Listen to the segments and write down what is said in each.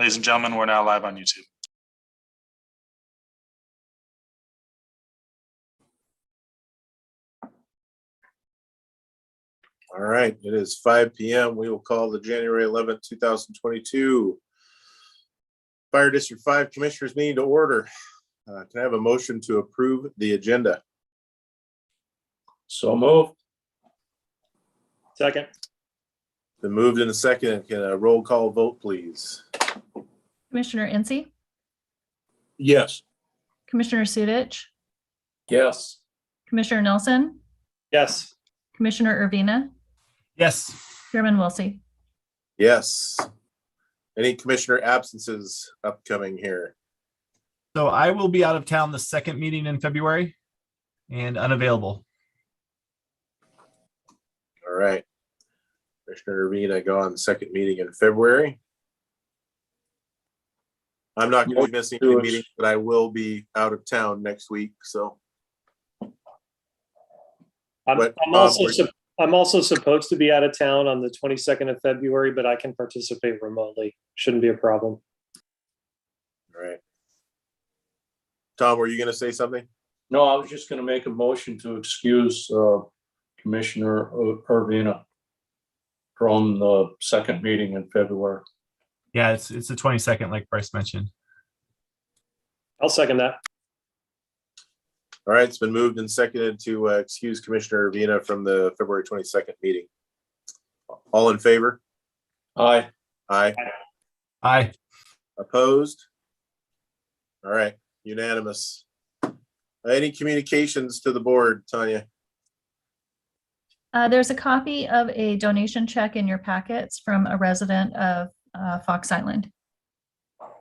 Ladies and gentlemen, we're now live on YouTube. All right, it is 5 p.m. We will call the January 11th, 2022 Fire District 5 Commissioners meeting to order. Can I have a motion to approve the agenda? So moved. Second. Been moved in a second. Can a roll call vote, please? Commissioner Incy, Yes. Commissioner Sudich, Yes. Commissioner Nelson, Yes. Commissioner Urbina, Yes. Chairman Wilsey. Yes. Any commissioner absences upcoming here? So I will be out of town the second meeting in February and unavailable. All right. Commissioner Urbina gone second meeting in February. I'm not going to be missing any meetings, but I will be out of town next week. So I'm also supposed to be out of town on the 22nd of February, but I can participate remotely. Shouldn't be a problem. all right. Tom, were you going to say something? No, I was just going to make a motion to excuse Commissioner Urbina from the second meeting in February. Yeah, it's the 22nd, like Bryce mentioned. I'll second that. All right, it's been moved and seconded to excuse Commissioner Urbina from the February 22nd meeting. All in favor? Aye. Aye. Aye. Opposed? All right, unanimous. Any communications to the board, Tanya? There's a copy of a donation check in your packets from a resident of Fox Island. All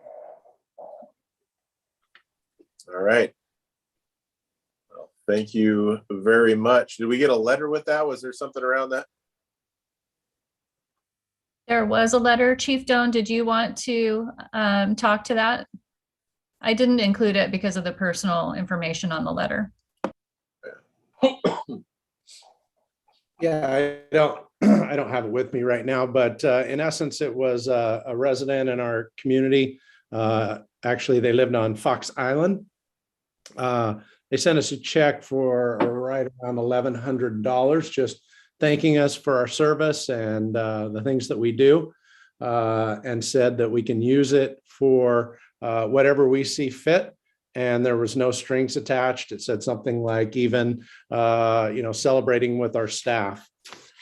right. Well, thank you very much. Did we get a letter with that? Was there something around that? There was a letter. Chief Doan, did you want to talk to that? I didn't include it because of the personal information on the letter. Yeah, I don't have it with me right now, but in essence, it was a resident in our community. Actually, they lived on Fox Island. They sent us a check for right around $1,100, just thanking us for our service and the things that we do, and said that we can use it for whatever we see fit. And there was no strings attached. It said something like even, celebrating with our staff.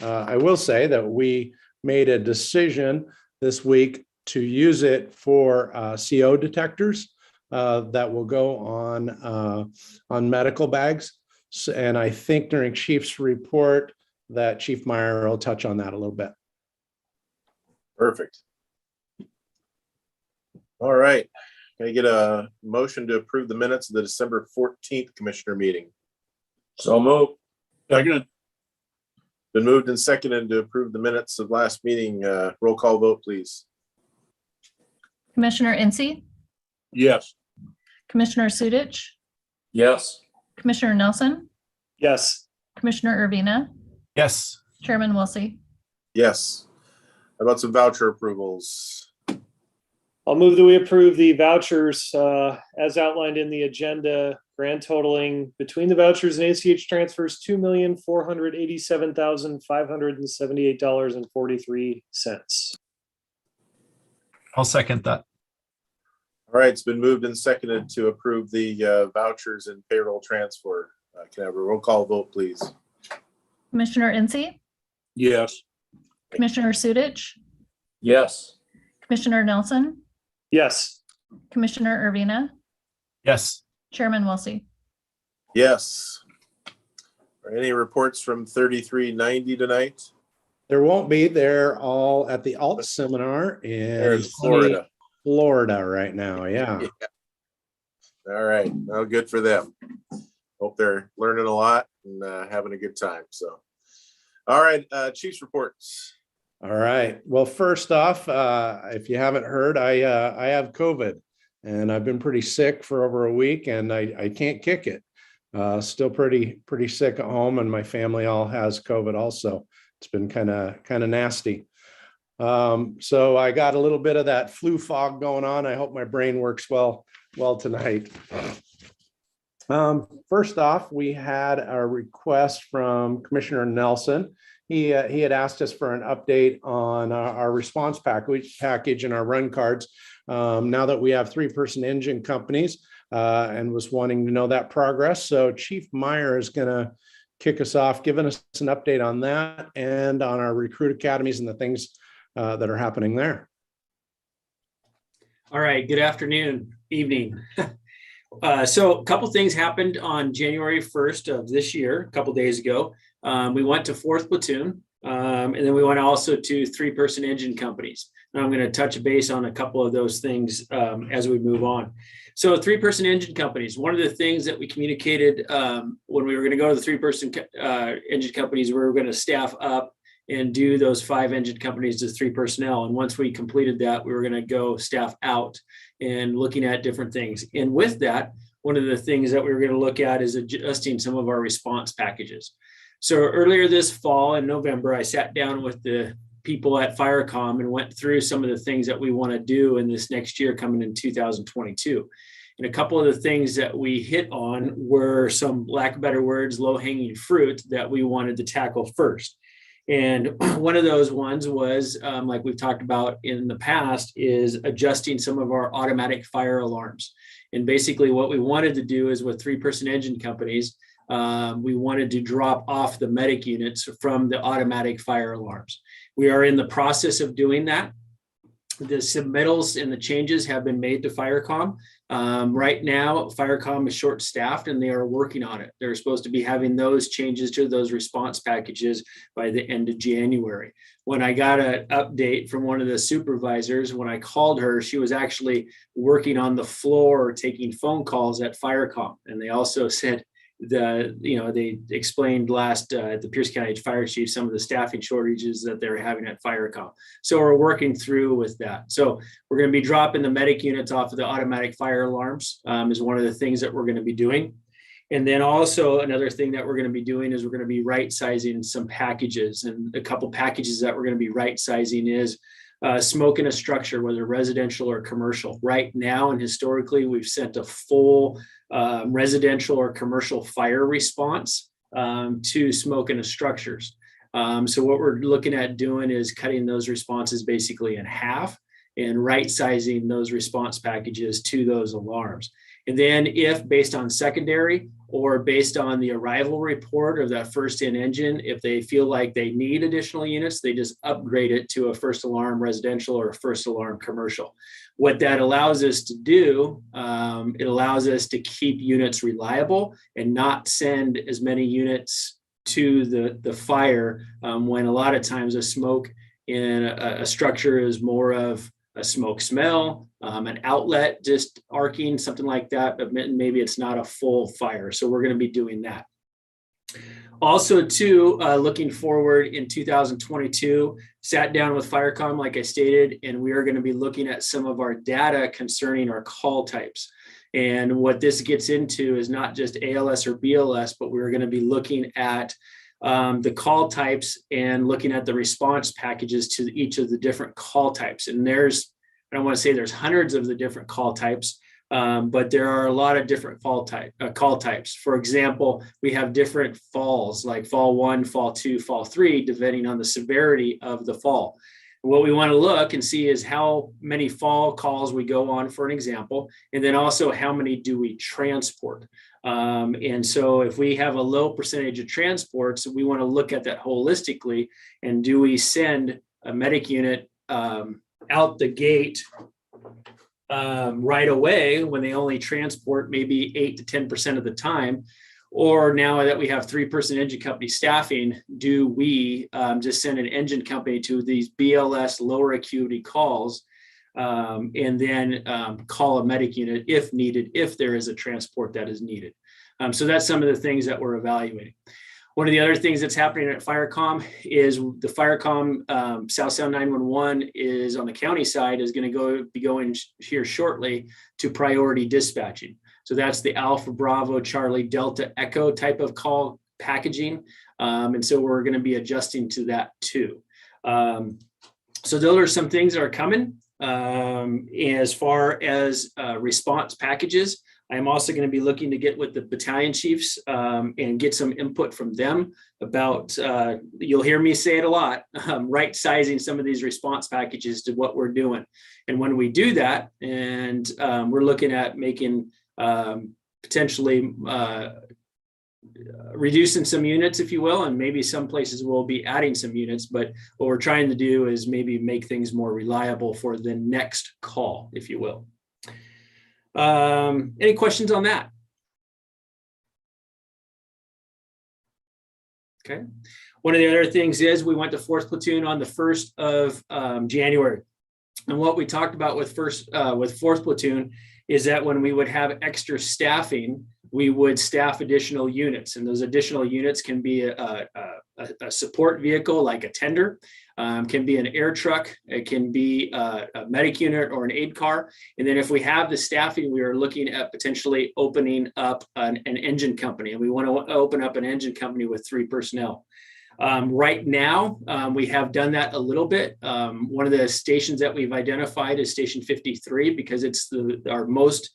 I will say that we made a decision this week to use it for CO detectors that will go on medical bags. And I think during Chief's report that Chief Meyer will touch on that a little bit. Perfect. All right. Can I get a motion to approve the minutes of the December 14th Commissioner meeting? So moved. Second. Been moved and seconded to approve the minutes of last meeting. Roll call vote, please. Commissioner Incy, Yes. Commissioner Sudich, Yes. Commissioner Nelson, Yes. Commissioner Urbina, Yes. Chairman Wilsey. Yes. How about some voucher approvals? I'll move that we approve the vouchers as outlined in the agenda, grand totaling between the vouchers and ACH transfers, $2,487,578.43. I'll second that. All right, it's been moved and seconded to approve the vouchers and payroll transfer. Can I have a roll call vote, please? Commissioner Incy, Yes. Commissioner Sudich, Yes. Commissioner Nelson, Yes. Commissioner Urbina, Yes. Chairman Wilsey. Yes. Are any reports from 3390 tonight? There won't be. They're all at the ALT seminar There in in Florida. Florida right now. Yeah. All right. Well, good for them. Hope they're learning a lot and having a good time. So, all right. Chief's reports. All right. Well, first off, if you haven't heard, I have COVID and I've been pretty sick for over a week and I can't kick it. Still pretty sick at home and my family all has COVID also. It's been kind of nasty. So I got a little bit of that flu fog going on. I hope my brain works well tonight. First off, we had a request from Commissioner Nelson. He had asked us for an update on our response package and our run cards. Now that we have 3-person engine companies, and was wanting to know that progress. So Chief Meyer is going to kick us off, giving us an update on that and on our recruit academies and the things that are happening there. All right, good afternoon, evening. So a couple things happened on January 1st of this year, a couple days ago. We went to 4th Platoon, and then we went also to 3-person engine companies. And I'm going to touch base on a couple of those things as we move on. So 3-person engine companies, one of the things that we communicated when we were going to go to the 3-person engine companies, we were going to staff up and do those 5 engine companies as 3 personnel. And once we completed that, we were going to go staff out and looking at different things. And with that, one of the things that we were going to look at is adjusting some of our response packages. So earlier this fall in November, I sat down with the people at Firecom and went through some of the things that we want to do in this next year coming in 2022. And a couple of the things that we hit on were some, lack of better words, low-hanging fruit that we wanted to tackle first. And one of those ones was, like we've talked about in the past, is adjusting some of our automatic fire alarms. And basically what we wanted to do is with 3-person engine companies, we wanted to drop off the medic units from the automatic fire alarms. We are in the process of doing that. The submittals and the changes have been made to Firecom. Right now, Firecom is short-staffed and they are working on it. They're supposed to be having those changes to those response packages by the end of January. When I got an update from one of the supervisors, when I called her, she was actually working on the floor, taking phone calls at Firecom. And they also said, they explained last at the Pierce County Fire Chief some of the staffing shortages that they're having at Firecom. So we're working through with that. So we're going to be dropping the medic units off of the automatic fire alarms is one of the things that we're going to be doing. And then also another thing that we're going to be doing is we're going to be right sizing some packages, and a couple packages that we're going to be right sizing is smoke in a structure, whether residential or commercial. Right now and historically, we've sent a full residential or commercial fire response to smoke in a structures. So what we're looking at doing is cutting those responses basically in half and right sizing those response packages to those alarms. And then if based on secondary or based on the arrival report of that first in engine, if they feel like they need additional units, they just upgrade it to a first alarm residential or a first alarm commercial. What that allows us to do, it allows us to keep units reliable and not send as many units to the fire when a lot of times a smoke in a structure is more of a smoke smell, an outlet just arcing, something like that, but maybe it's not a full fire. So we're going to be doing that. Also, too, looking forward in 2022, sat down with Firecom, like I stated, and we are going to be looking at some of our data concerning our call types. And what this gets into is not just ALS or BLS, but we're going to be looking at the call types and looking at the response packages to each of the different call types. And there's, I don't want to say there's hundreds of the different call types, but there are a lot of different call types. For example, we have different falls, like fall 1, fall 2, fall 3, depending on the severity of the fall. What we want to look and see is how many fall calls we go on, for an example, and then also how many do we transport. And so if we have a low percentage of transports, we want to look at that holistically. And do we send a medic unit out the gate right away when they only transport maybe 8 to 10% of the time? Or now that we have 3-person engine company staffing, do we just send an engine company to these BLS lower acuity calls and then call a medic unit if needed, if there is a transport that is needed? So that's some of the things that we're evaluating. One of the other things that's happening at Firecom is the Firecom South Sound 911 is on the county side is going to be going here shortly to priority dispatching. So that's the Alpha Bravo Charlie Delta Echo type of call packaging. And so we're going to be adjusting to that too. So those are some things that are coming. As far as response packages, I'm also going to be looking to get with the battalion chiefs and get some input from them about, you'll hear me say it a lot, right sizing some of these response packages to what we're doing. And when we do that, and we're looking at making potentially reducing some units, if you will, and maybe some places we'll be adding some units, but what we're trying to do is maybe make things more reliable for the next call, if you will. Any questions on that? Okay. One of the other things is we went to 4th Platoon on the 1st of January. And what we talked about with 4th Platoon is that when we would have extra staffing, we would staff additional units. And those additional units can be a support vehicle like a tender, can be an air truck, it can be a medic unit or an aid car. And then if we have the staffing, we are looking at potentially opening up an engine company. And we want to open up an engine company with 3 personnel. Right now, we have done that a little bit. One of the stations that we've identified is Station 53 because it's our most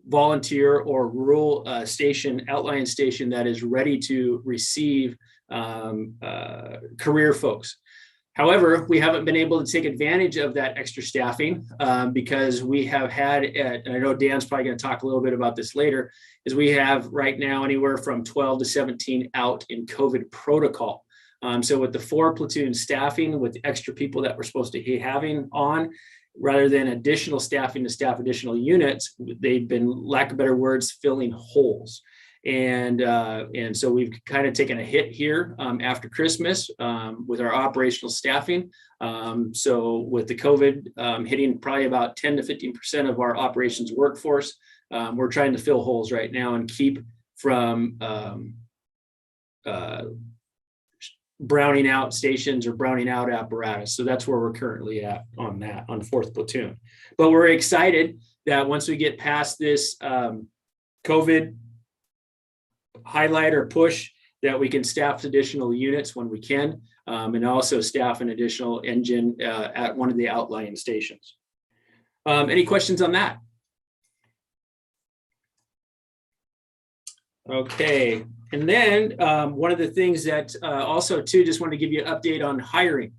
volunteer or rural station, outlying station that is ready to receive career folks. However, we haven't been able to take advantage of that extra staffing because we have had, and I know Dan's probably going to talk a little bit about this later, is we have right now anywhere from 12 to 17 out in COVID protocol. So with the 4 platoon staffing, with the extra people that we're supposed to be having on, rather than additional staffing to staff additional units, they've been, lack of better words, filling holes. And so we've kind of taken a hit here after Christmas with our operational staffing. So with the COVID hitting probably about 10 to 15% of our operations workforce, we're trying to fill holes right now and keep from browning out stations or browning out apparatus. So that's where we're currently at on that, on 4th platoon. But we're excited that once we get past this COVID highlight or push, that we can staff additional units when we can, and also staff an additional engine at one of the outlying stations. Any questions on that? Okay. And then one of the things that also too, just want to give you an update on hiring.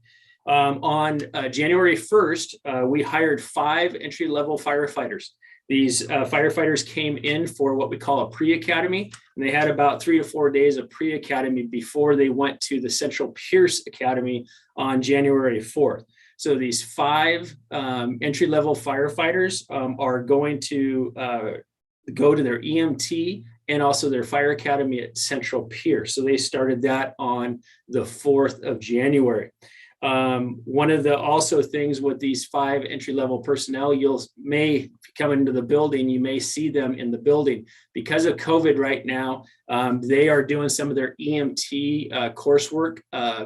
On January 1st, we hired 5 entry-level firefighters. These firefighters came in for what we call a pre-academy, and they had about 3 to 4 days of pre-academy before they went to the Central Pierce Academy on January 4th. So these 5 entry-level firefighters are going to go to their EMT and also their fire academy at Central Pierce. So they started that on the 4th of January. One of the also things with these 5 entry-level personnel, may come into the building, you may see them in the building. Because of COVID right now, they are doing some of their EMT coursework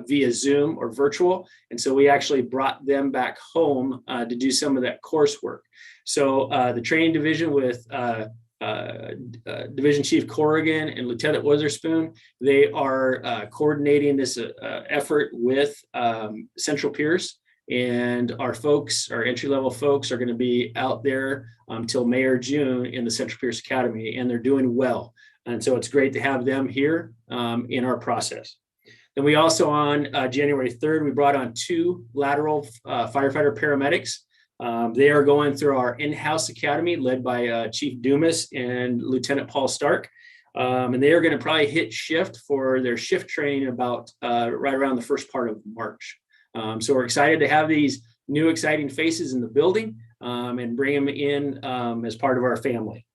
via Zoom or virtual. And so we actually brought them back home to do some of that coursework. So the training division with Division Chief Corrigan and Lieutenant Witherspoon, they are coordinating this effort with Central Pierce, and our folks, our entry-level folks, are going to be out there until May or June in the Central Pierce Academy, and they're doing well. And so it's great to have them here in our process. Then we also on January 3rd, we brought on 2 lateral firefighter paramedics. They are going through our in-house academy led by Chief Dumas and Lieutenant Paul Stark. And they are going to probably hit shift for their shift training about right around the first part of March. So we're excited to have these new exciting faces in the building and bring them in as part of our family.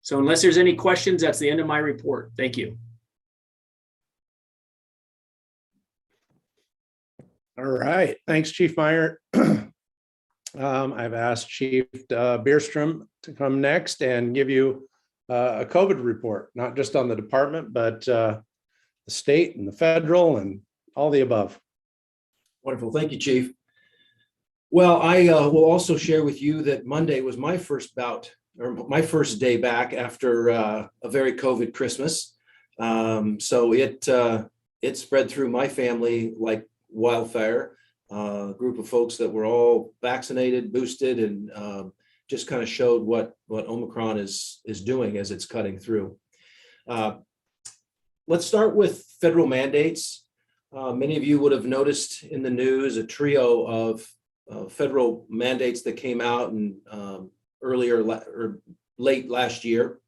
So unless there's any questions, that's the end of my report. Thank you. All right. Thanks, Chief Meyer. I've asked Chief Bierstrom to come next and give you a COVID report, not just on the department, but the state and the federal and all the above. Wonderful. Thank you, Chief. Well, I will also share with you that Monday was my first bout, or my first day back after a very COVID Christmas. So it spread through my family like wildfire. group of folks that were all vaccinated, boosted, and just kind of showed what Omicron is doing as it's cutting through. Let's start with federal mandates. Many of you would have noticed in the news a trio of federal mandates that came out and late last year.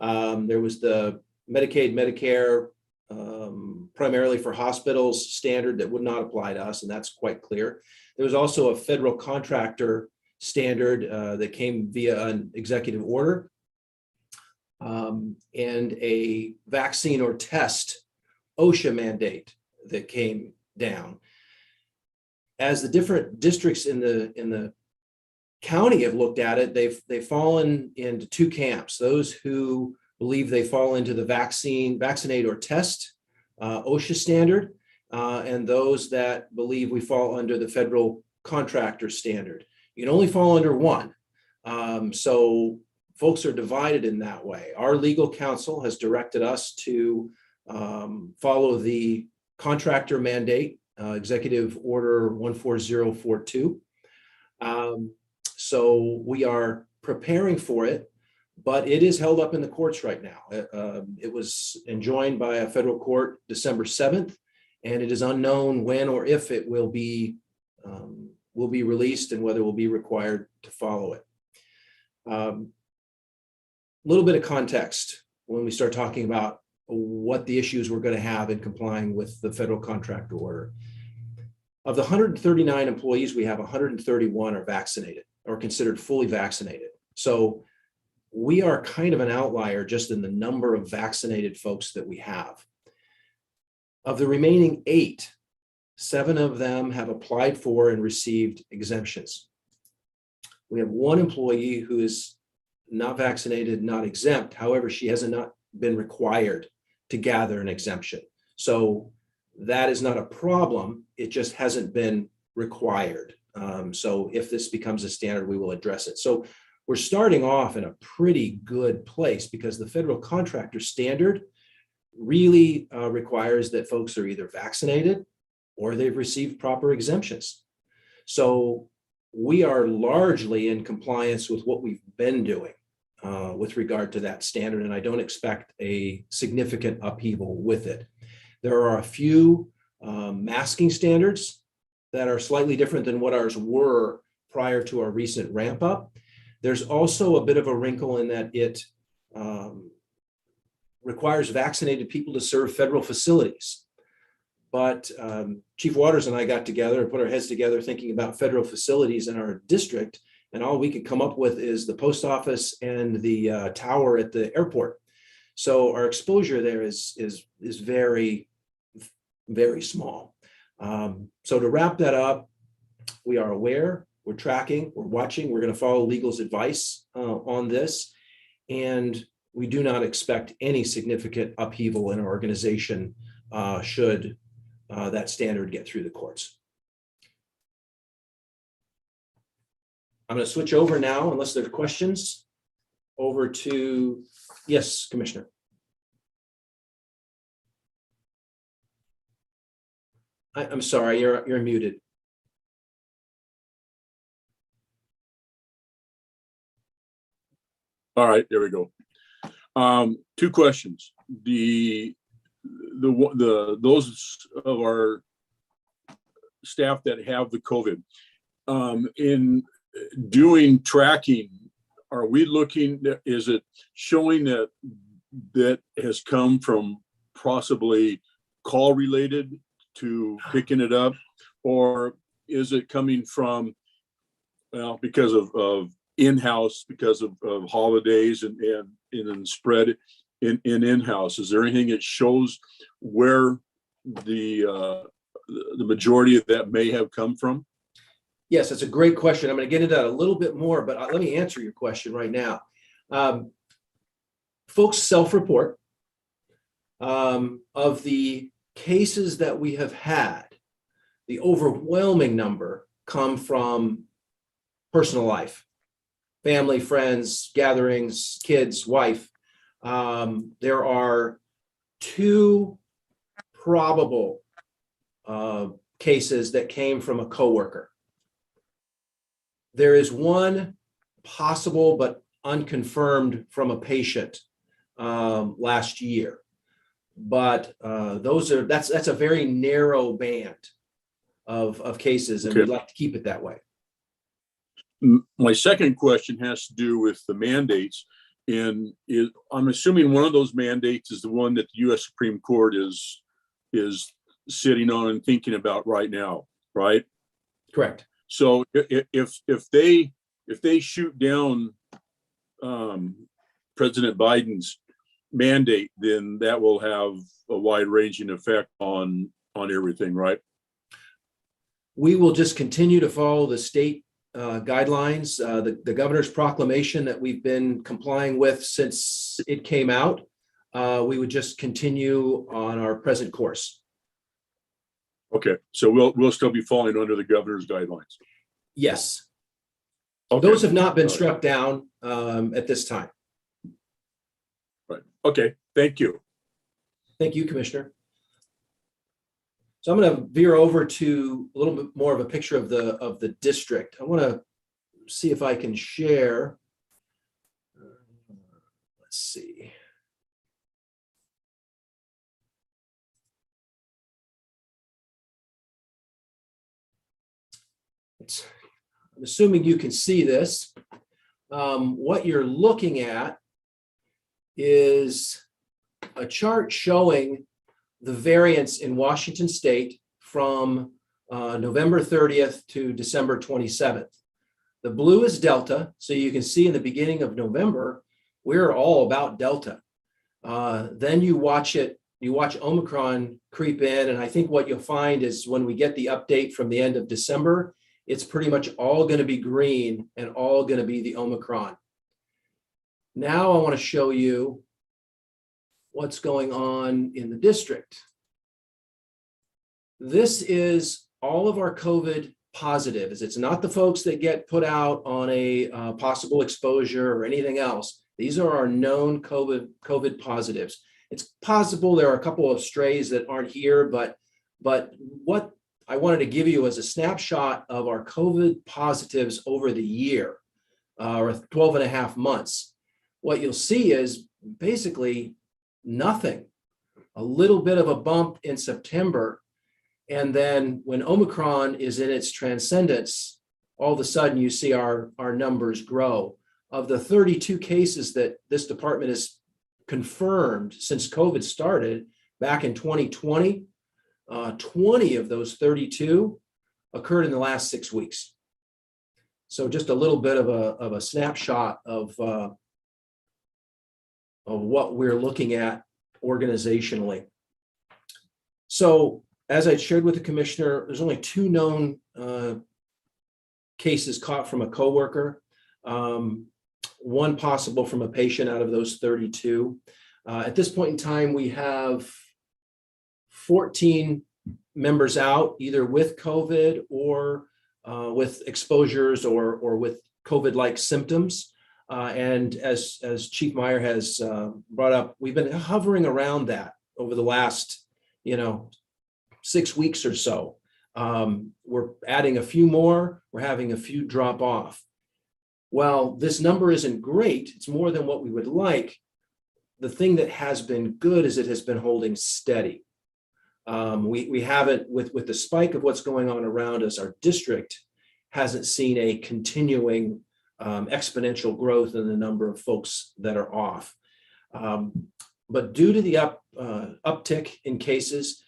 There was the Medicaid, Medicare, primarily for hospitals standard that would not apply to us, and that's quite clear. There was also a federal contractor standard that came via an executive order, and a vaccine or test OSHA mandate that came down. As the different districts in the county have looked at it, they've fallen into two camps: those who believe they fall into the vaccinate or test OSHA standard, and those that believe we fall under the federal contractor standard. You can only fall under one. So folks are divided in that way. Our legal counsel has directed us to follow the contractor mandate, Executive Order 14042. So we are preparing for it, but it is held up in the courts right now. It was enjoined by a federal court December 7th, and it is unknown when or if it will be released and whether we'll be required to follow it. A little bit of context when we start talking about what the issues we're going to have in complying with the federal contractor order. Of the 139 employees we have, 131 are vaccinated or considered fully vaccinated. So we are kind of an outlier just in the number of vaccinated folks that we have. Of the remaining 8, 7 of them have applied for and received exemptions. We have one employee who is not vaccinated, not exempt. However, she has not been required to gather an exemption. So that is not a problem. It just hasn't been required. So if this becomes a standard, we will address it. So we're starting off in a pretty good place because the federal contractor standard really requires that folks are either vaccinated or they've received proper exemptions. So we are largely in compliance with what we've been doing with regard to that standard, and I don't expect a significant upheaval with it. There are a few masking standards that are slightly different than what ours were prior to our recent ramp up. There's also a bit of a wrinkle in that it requires vaccinated people to serve federal facilities. But Chief Waters and I got together and put our heads together thinking about federal facilities in our district, and all we could come up with is the post office and the tower at the airport. So our exposure there is very, very small. So to wrap that up, we are aware, we're tracking, we're watching, we're going to follow legal's advice on this, and we do not expect any significant upheaval in our organization should that standard get through the courts. I'm going to switch over now, unless there are questions, over to, yes, Commissioner. I'm sorry, you're muted. All right, there we go. 2 questions. Those of our staff that have the COVID, in doing tracking, are we looking, is it showing that has come from possibly call related to picking it up, or is it coming from, well, because of in-house, because of holidays and spread in-house? Is there anything that shows where the majority of that may have come from? Yes, that's a great question. I'm going to get into that a little bit more, but let me answer your question right now. Folks self-report. Of the cases that we have had, the overwhelming number come from personal life, family, friends, gatherings, kids, wife. There are 2 probable cases that came from a coworker. There is one possible but unconfirmed from a patient last year. But that's a very narrow band of cases, and Okay. we'd like to keep it that way. My second question has to do with the mandates. And I'm assuming one of those mandates is the one that the U.S. Supreme Court is sitting on and thinking about right now, right? Correct. So if they shoot down President Biden's mandate, then that will have a wide-ranging effect on everything, right? We will just continue to follow the state guidelines, the governor's proclamation that we've been complying with since it came out. We would just continue on our present course. Okay, so we'll still be falling under the governor's guidelines. Yes. Okay. Those have not been All right. struck down at this time. Right. Okay, thank you. Thank you, Commissioner. So I'm going to veer over to a little bit more of a picture of the district. I want to see if I can share. Let's see. I'm assuming you can see this. What you're looking at is a chart showing the variance in Washington State from November 30th to December 27th. The blue is Delta, so you can see in the beginning of November, we're all about Delta. Then you watch Omicron creep in, and I think what you'll find is when we get the update from the end of December, it's pretty much all going to be green and all going to be the Omicron. Now I want to show you what's going on in the district. This is all of our COVID positives. It's not the folks that get put out on a possible exposure or anything else. These are our known COVID positives. It's possible there are a couple of strays that aren't here, but what I wanted to give you as a snapshot of our COVID positives over the year, or 12 and a half months. What you'll see is basically nothing, a little bit of a bump in September. And then when Omicron is in its transcendence, all of a sudden you see our numbers grow. Of the 32 cases that this department has confirmed since COVID started back in 2020, 20 of those 32 occurred in the last 6 weeks. So just a little bit of a snapshot of what we're looking at organizationally. So as I shared with the commissioner, there's only 2 known cases caught from a coworker, 1 possible from a patient out of those 32. At this point in time, we have 14 members out, either with COVID or with exposures or with COVID-like symptoms. And as Chief Meyer has brought up, we've been hovering around that over the last, 6 weeks or so. We're adding a few more, we're having a few drop off. Well, this number isn't great, it's more than what we would like. The thing that has been good is it has been holding steady. We haven't, with the spike of what's going on around us, our district hasn't seen a continuing exponential growth in the number of folks that are off. But due to the uptick in cases,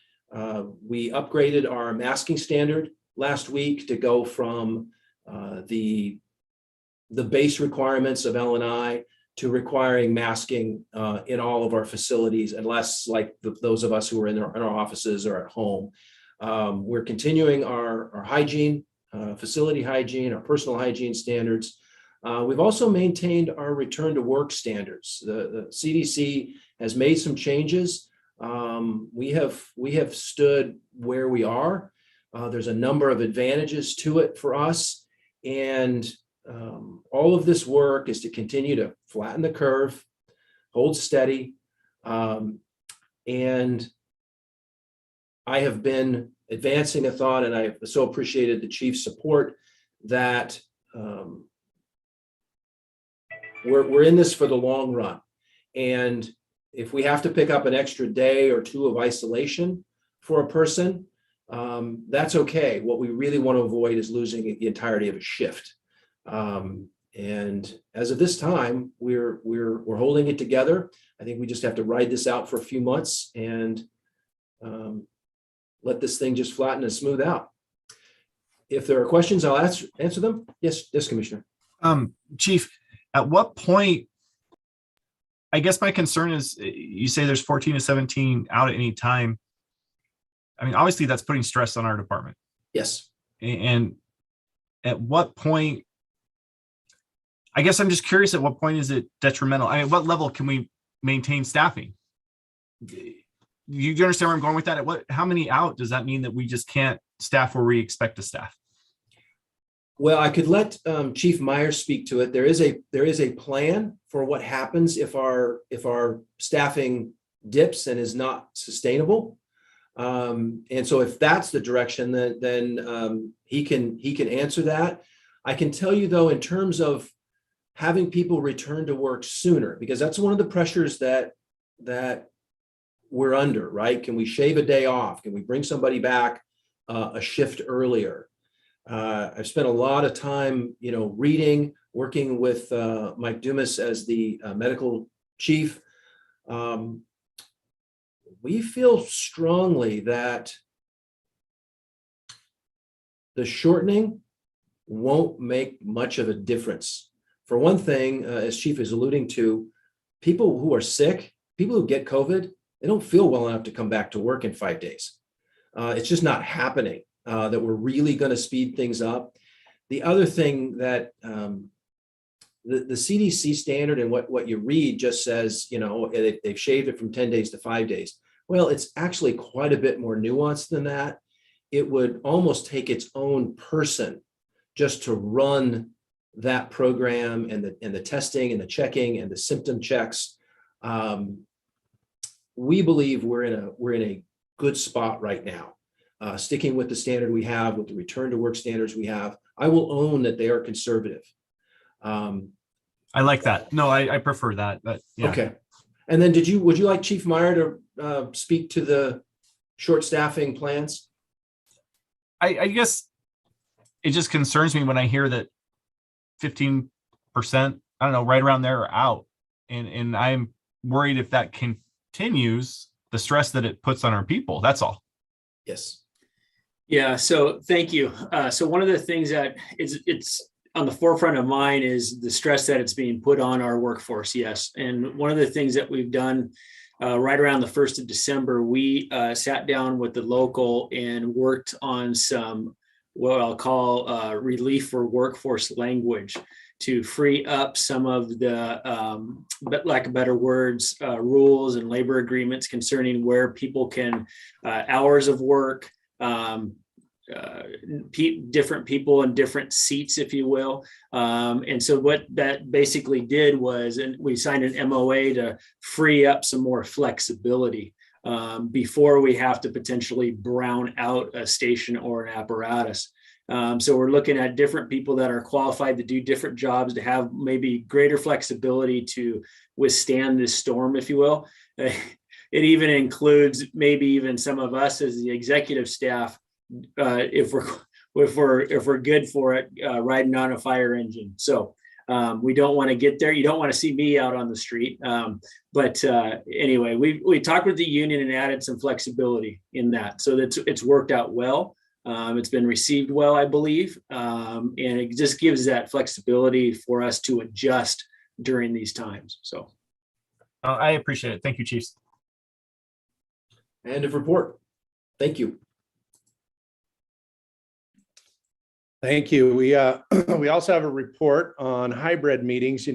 we upgraded our masking standard last week to go from the base requirements of L&I to requiring masking in all of our facilities, unless like those of us who are in our offices or at home. We're continuing our hygiene, facility hygiene, our personal hygiene standards. We've also maintained our return to work standards. The CDC has made some changes. We have stood where we are. There's a number of advantages to it for us. And all of this work is to continue to flatten the curve, hold steady. And I have been advancing a thought, and I so appreciated the chief's support that we're in this for the long run. And if we have to pick up an extra day or two of isolation for a person, that's okay. What we really want to avoid is losing the entirety of a shift. And as of this time, we're holding it together. I think we just have to ride this out for a few months and let this thing just flatten and smooth out. If there are questions, I'll answer them. Yes, Commissioner. Chief, at what point, I guess my concern is you say there's 14 to 17 out at any time. I mean, obviously that's putting stress on our department. Yes. And at what point, I guess I'm just curious, at what point is it detrimental? I mean, what level can we maintain staffing? You understand where I'm going with that? How many out does that mean that we just can't staff where we expect to staff? Well, I could let Chief Myers speak to it. There is a plan for what happens if our staffing dips and is not sustainable. And so if that's the direction, then he can answer that. I can tell you though, in terms of having people return to work sooner, because that's one of the pressures that we're under, right? Can we shave a day off? Can we bring somebody back a shift earlier? I've spent a lot of time, reading, working with Mike Dumas as the medical chief. We feel strongly that the shortening won't make much of a difference. For one thing, as Chief is alluding to, people who are sick, people who get COVID, they don't feel well enough to come back to work in 5 days. It's just not happening. That we're really going to speed things up. The other thing that the CDC standard and what you read just says, they've shaved it from 10 days to 5 days. Well, it's actually quite a bit more nuanced than that. It would almost take its own person just to run that program and the testing and the checking and the symptom checks. We believe we're in a good spot right now. Sticking with the standard we have, with the return to work standards we have. I will own that they are conservative. I like that. No, I prefer that. But yeah. Okay. And then would you like Chief Meyer to speak to the short staffing plans? I guess it just concerns me when I hear that 15%, I don't know, right around there are out. And I'm worried if that continues, the stress that it puts on our people. That's all. Yes. Yeah, so thank you. So one of the things that it's on the forefront of mine is the stress that it's being put on our workforce. Yes. And one of the things that we've done right around the 1st of December, we sat down with the local and worked on some, what I'll call relief for workforce language to free up some of the, but lack of better words, rules and labor agreements concerning where people can, hours of work, different people in different seats, if you will. And so what that basically did was, and we signed an MOA to free up some more flexibility before we have to potentially brown out a station or an apparatus. So we're looking at different people that are qualified to do different jobs to have maybe greater flexibility to withstand this storm, if you will. It even includes maybe even some of us as the executive staff, if we're good for it, riding on a fire engine. So we don't want to get there. You don't want to see me out on the street. But anyway, we talked with the union and added some flexibility in that. So it's worked out well. It's been received well, I believe. And it just gives that flexibility for us to adjust during these times. So I appreciate it. Thank you, Chiefs. End of report. Thank you. Thank you. We also have a report on hybrid meetings.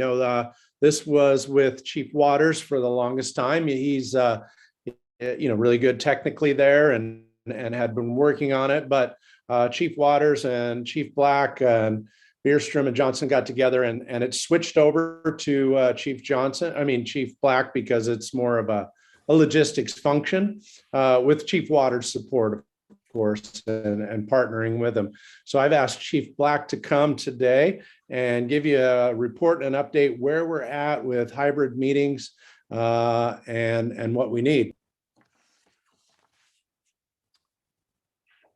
This was with Chief Waters for the longest time. He's really good technically there and had been working on it. But Chief Waters and Chief Black and Bierstrom and Johnson got together and it switched over to Chief Black, because it's more of a logistics function with Chief Waters' support, of force and partnering with them. So I've asked Chief Black to come today and give you a report and update where we're at with hybrid meetings and what we need.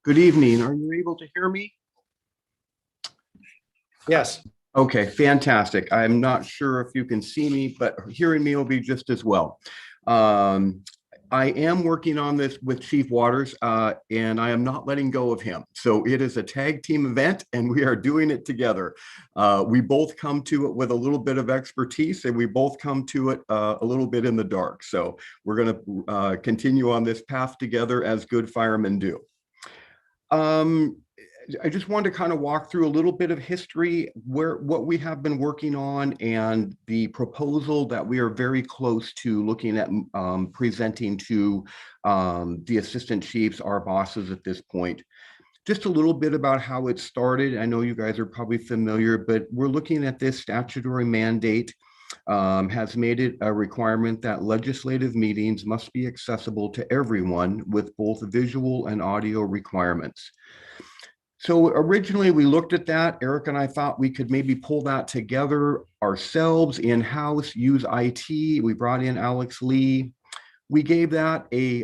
Good evening. Are you able to hear me? Yes. Okay, fantastic. I'm not sure if you can see me, but hearing me will be just as well. I am working on this with Chief Waters, and I am not letting go of him. So it is a tag team event, and we are doing it together. We both come to it with a little bit of expertise, and we both come to it a little bit in the dark. So we're going to continue on this path together as good firemen do. I just wanted to kind of walk through a little bit of history, what we have been working on, and the proposal that we are very close to looking at presenting to the assistant chiefs, our bosses at this point. Just a little bit about how it started. I know you guys are probably familiar, but we're looking at this statutory mandate has made it a requirement that legislative meetings must be accessible to everyone with both visual and audio requirements. So originally we looked at that. Eric and I thought we could maybe pull that together ourselves in-house, use IT. We brought in Alex Lee. We gave that a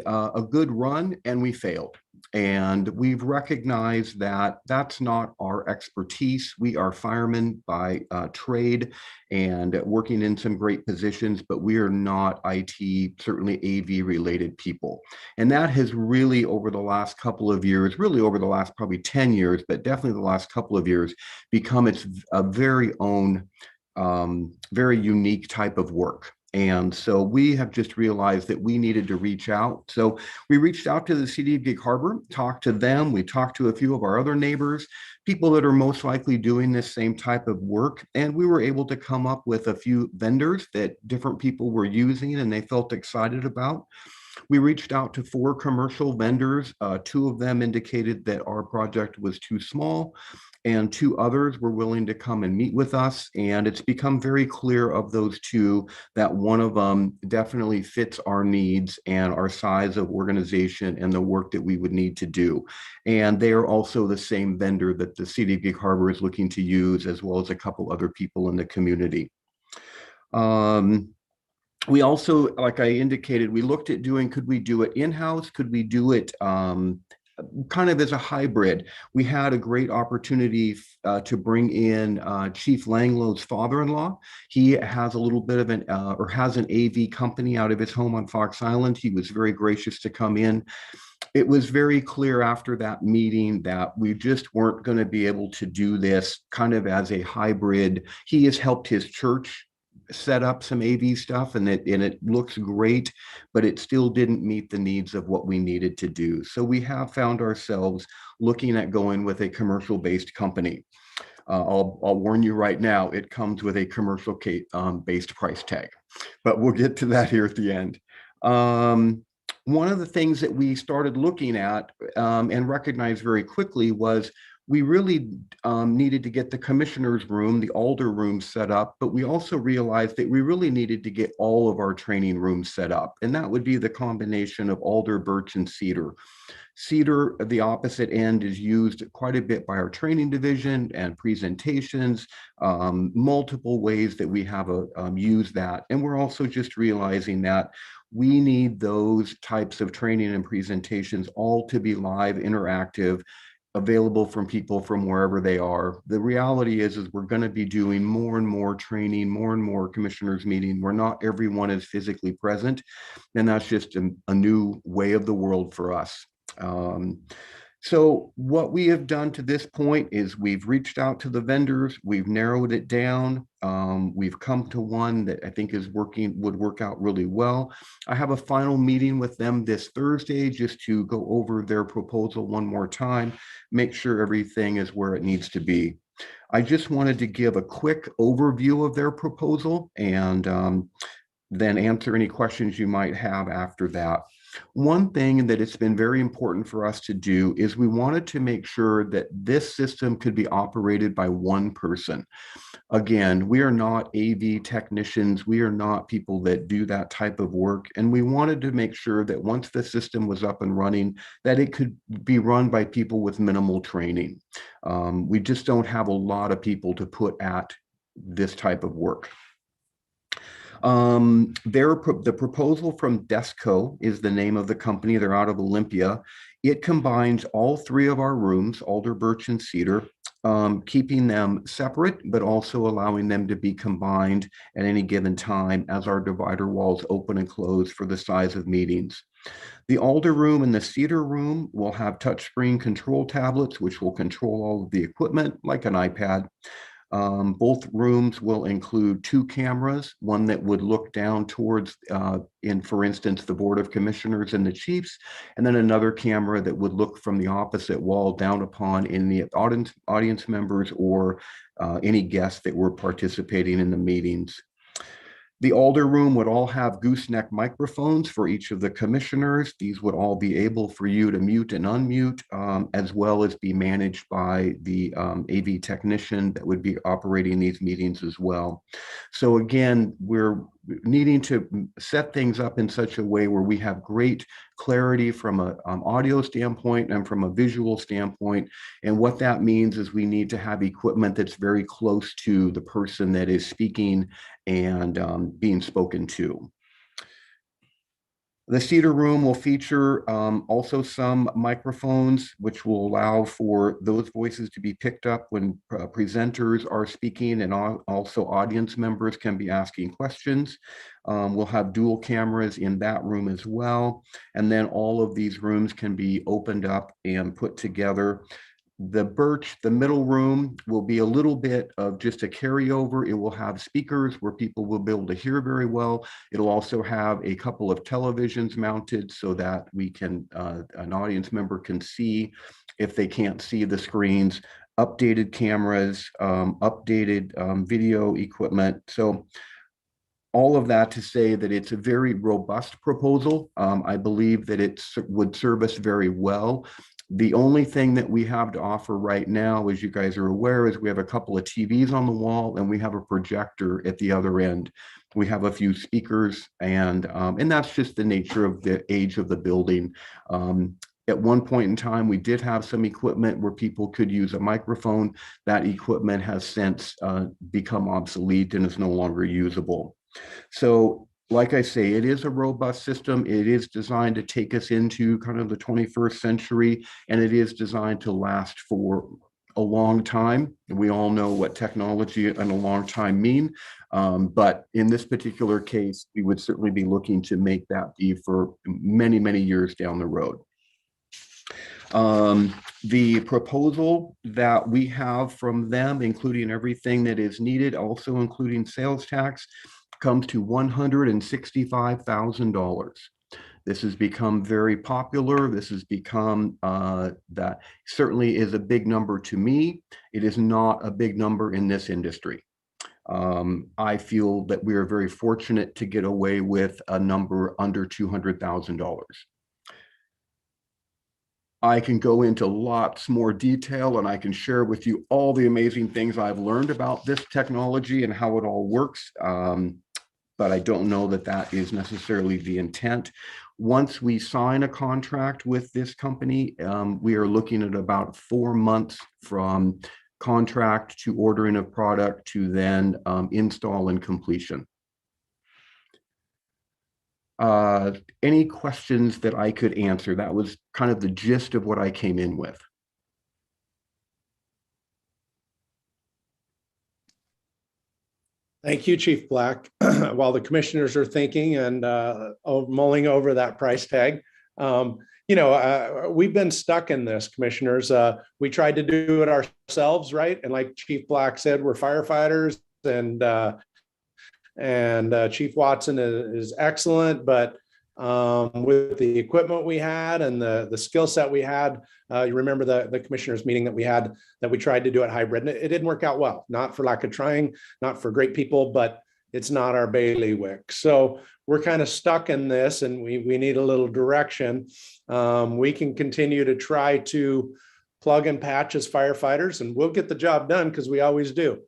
good run and we failed. And we've recognized that that's not our expertise. We are firemen by trade and working in some great positions, but we are not IT, certainly AV related people. And that has really over the last couple of years, really over the last probably 10 years, but definitely the last couple of years, become its a very own, very unique type of work. And so we have just realized that we needed to reach out. So we reached out to the city of Gig Harbor, talked to them. We talked to a few of our other neighbors, people that are most likely doing this same type of work. And we were able to come up with a few vendors that different people were using and they felt excited about. We reached out to 4 commercial vendors. 2 of them indicated that our project was too small, and 2 others were willing to come and meet with us. And it's become very clear of those 2 that one of them definitely fits our needs and our size of organization and the work that we would need to do. And they are also the same vendor that the city of Gig Harbor is looking to use, as well as a couple other people in the community. We also, like I indicated, we looked at doing, could we do it in-house? Could we do it kind of as a hybrid? We had a great opportunity to bring in Chief Langlow's father-in-law. He has a little bit of an, or has an AV company out of his home on Fox Island. He was very gracious to come in. It was very clear after that meeting that we just weren't going to be able to do this kind of as a hybrid. He has helped his church set up some AV stuff and it looks great, but it still didn't meet the needs of what we needed to do. So we have found ourselves looking at going with a commercial based company. I'll warn you right now, it comes with a commercial based price tag, but we'll get to that here at the end. One of the things that we started looking at and recognized very quickly was we really needed to get the commissioner's room, the Alder room set up, but we also realized that we really needed to get all of our training rooms set up. And that would be the combination of Alder, Birch, and Cedar. Cedar, the opposite end, is used quite a bit by our training division and presentations, multiple ways that we have used that. And we're also just realizing that we need those types of training and presentations all to be live, interactive, available from people from wherever they are. The reality is we're going to be doing more and more training, more and more commissioners meeting where not everyone is physically present. And that's just a new way of the world for us. So what we have done to this point is we've reached out to the vendors, we've narrowed it down. We've come to one that I think is would work out really well. I have a final meeting with them this Thursday just to go over their proposal one more time, make sure everything is where it needs to be. I just wanted to give a quick overview of their proposal, and then answer any questions you might have after that. One thing that it's been very important for us to do is we wanted to make sure that this system could be operated by one person. Again, we are not AV technicians. We are not people that do that type of work. And we wanted to make sure that once the system was up and running, that it could be run by people with minimal training. We just don't have a lot of people to put at this type of work. The proposal from Desco is the name of the company. They're out of Olympia. It combines all three of our rooms, alder, birch, and cedar, keeping them separate, but also allowing them to be combined at any given time as our divider walls open and close for the size of meetings. The alder room and the cedar room will have touchscreen control tablets, which will control all of the equipment like an iPad. Both rooms will include 2 cameras, one that would look down towards, for instance, the Board of Commissioners and the chiefs, and then another camera that would look from the opposite wall down upon any audience members or any guests that were participating in the meetings. The alder room would all have gooseneck microphones for each of the commissioners. These would all be able for you to mute and unmute, as well as be managed by the AV technician that would be operating these meetings as well. So again, we're needing to set things up in such a way where we have great clarity from an audio standpoint and from a visual standpoint. And what that means is we need to have equipment that's very close to the person that is speaking and being spoken to. The cedar room will feature also some microphones, which will allow for those voices to be picked up when presenters are speaking, and also audience members can be asking questions. We'll have dual cameras in that room as well. And then all of these rooms can be opened up and put together. The birch, the middle room, will be a little bit of just a carryover. It will have speakers where people will be able to hear very well. It'll also have a couple of televisions mounted so that we can, an audience member can see if they can't see the screens, updated cameras, updated video equipment. So all of that to say that it's a very robust proposal. I believe that it would serve us very well. The only thing that we have to offer right now, as you guys are aware, is we have a couple of TVs on the wall and we have a projector at the other end. We have a few speakers, and that's just the nature of the age of the building. At one point in time, we did have some equipment where people could use a microphone. That equipment has since become obsolete and is no longer usable. So, like I say, it is a robust system. It is designed to take us into kind of the 21st century, and it is designed to last for a long time. We all know what technology and a long time mean, but in this particular case, we would certainly be looking to make that be for many, many years down the road. The proposal that we have from them, including everything that is needed, also including sales tax, comes to $165,000. This has become very popular. This has become, that certainly is a big number to me. It is not a big number in this industry. I feel that we are very fortunate to get away with a number under $200,000. I can go into lots more detail and I can share with you all the amazing things I've learned about this technology and how it all works. But I don't know that that is necessarily the intent. Once we sign a contract with this company, we are looking at about 4 months from contract to ordering of product to then install and completion. Any questions that I could answer? That was kind of the gist of what I came in with. Thank you, Chief Black. While the commissioners are thinking and mulling over that price tag, we've been stuck in this, commissioners. We tried to do it ourselves, right? And like Chief Black said, we're firefighters, and Chief Watson is excellent, but with the equipment we had and the skill set we had, you remember the commissioners meeting that we tried to do it hybrid, and it didn't work out well. Not for lack of trying, not for great people, but it's not our bailiwick. So we're kind of stuck in this, and we need a little direction. We can continue to try to plug and patch as firefighters, and we'll get the job done because we always do.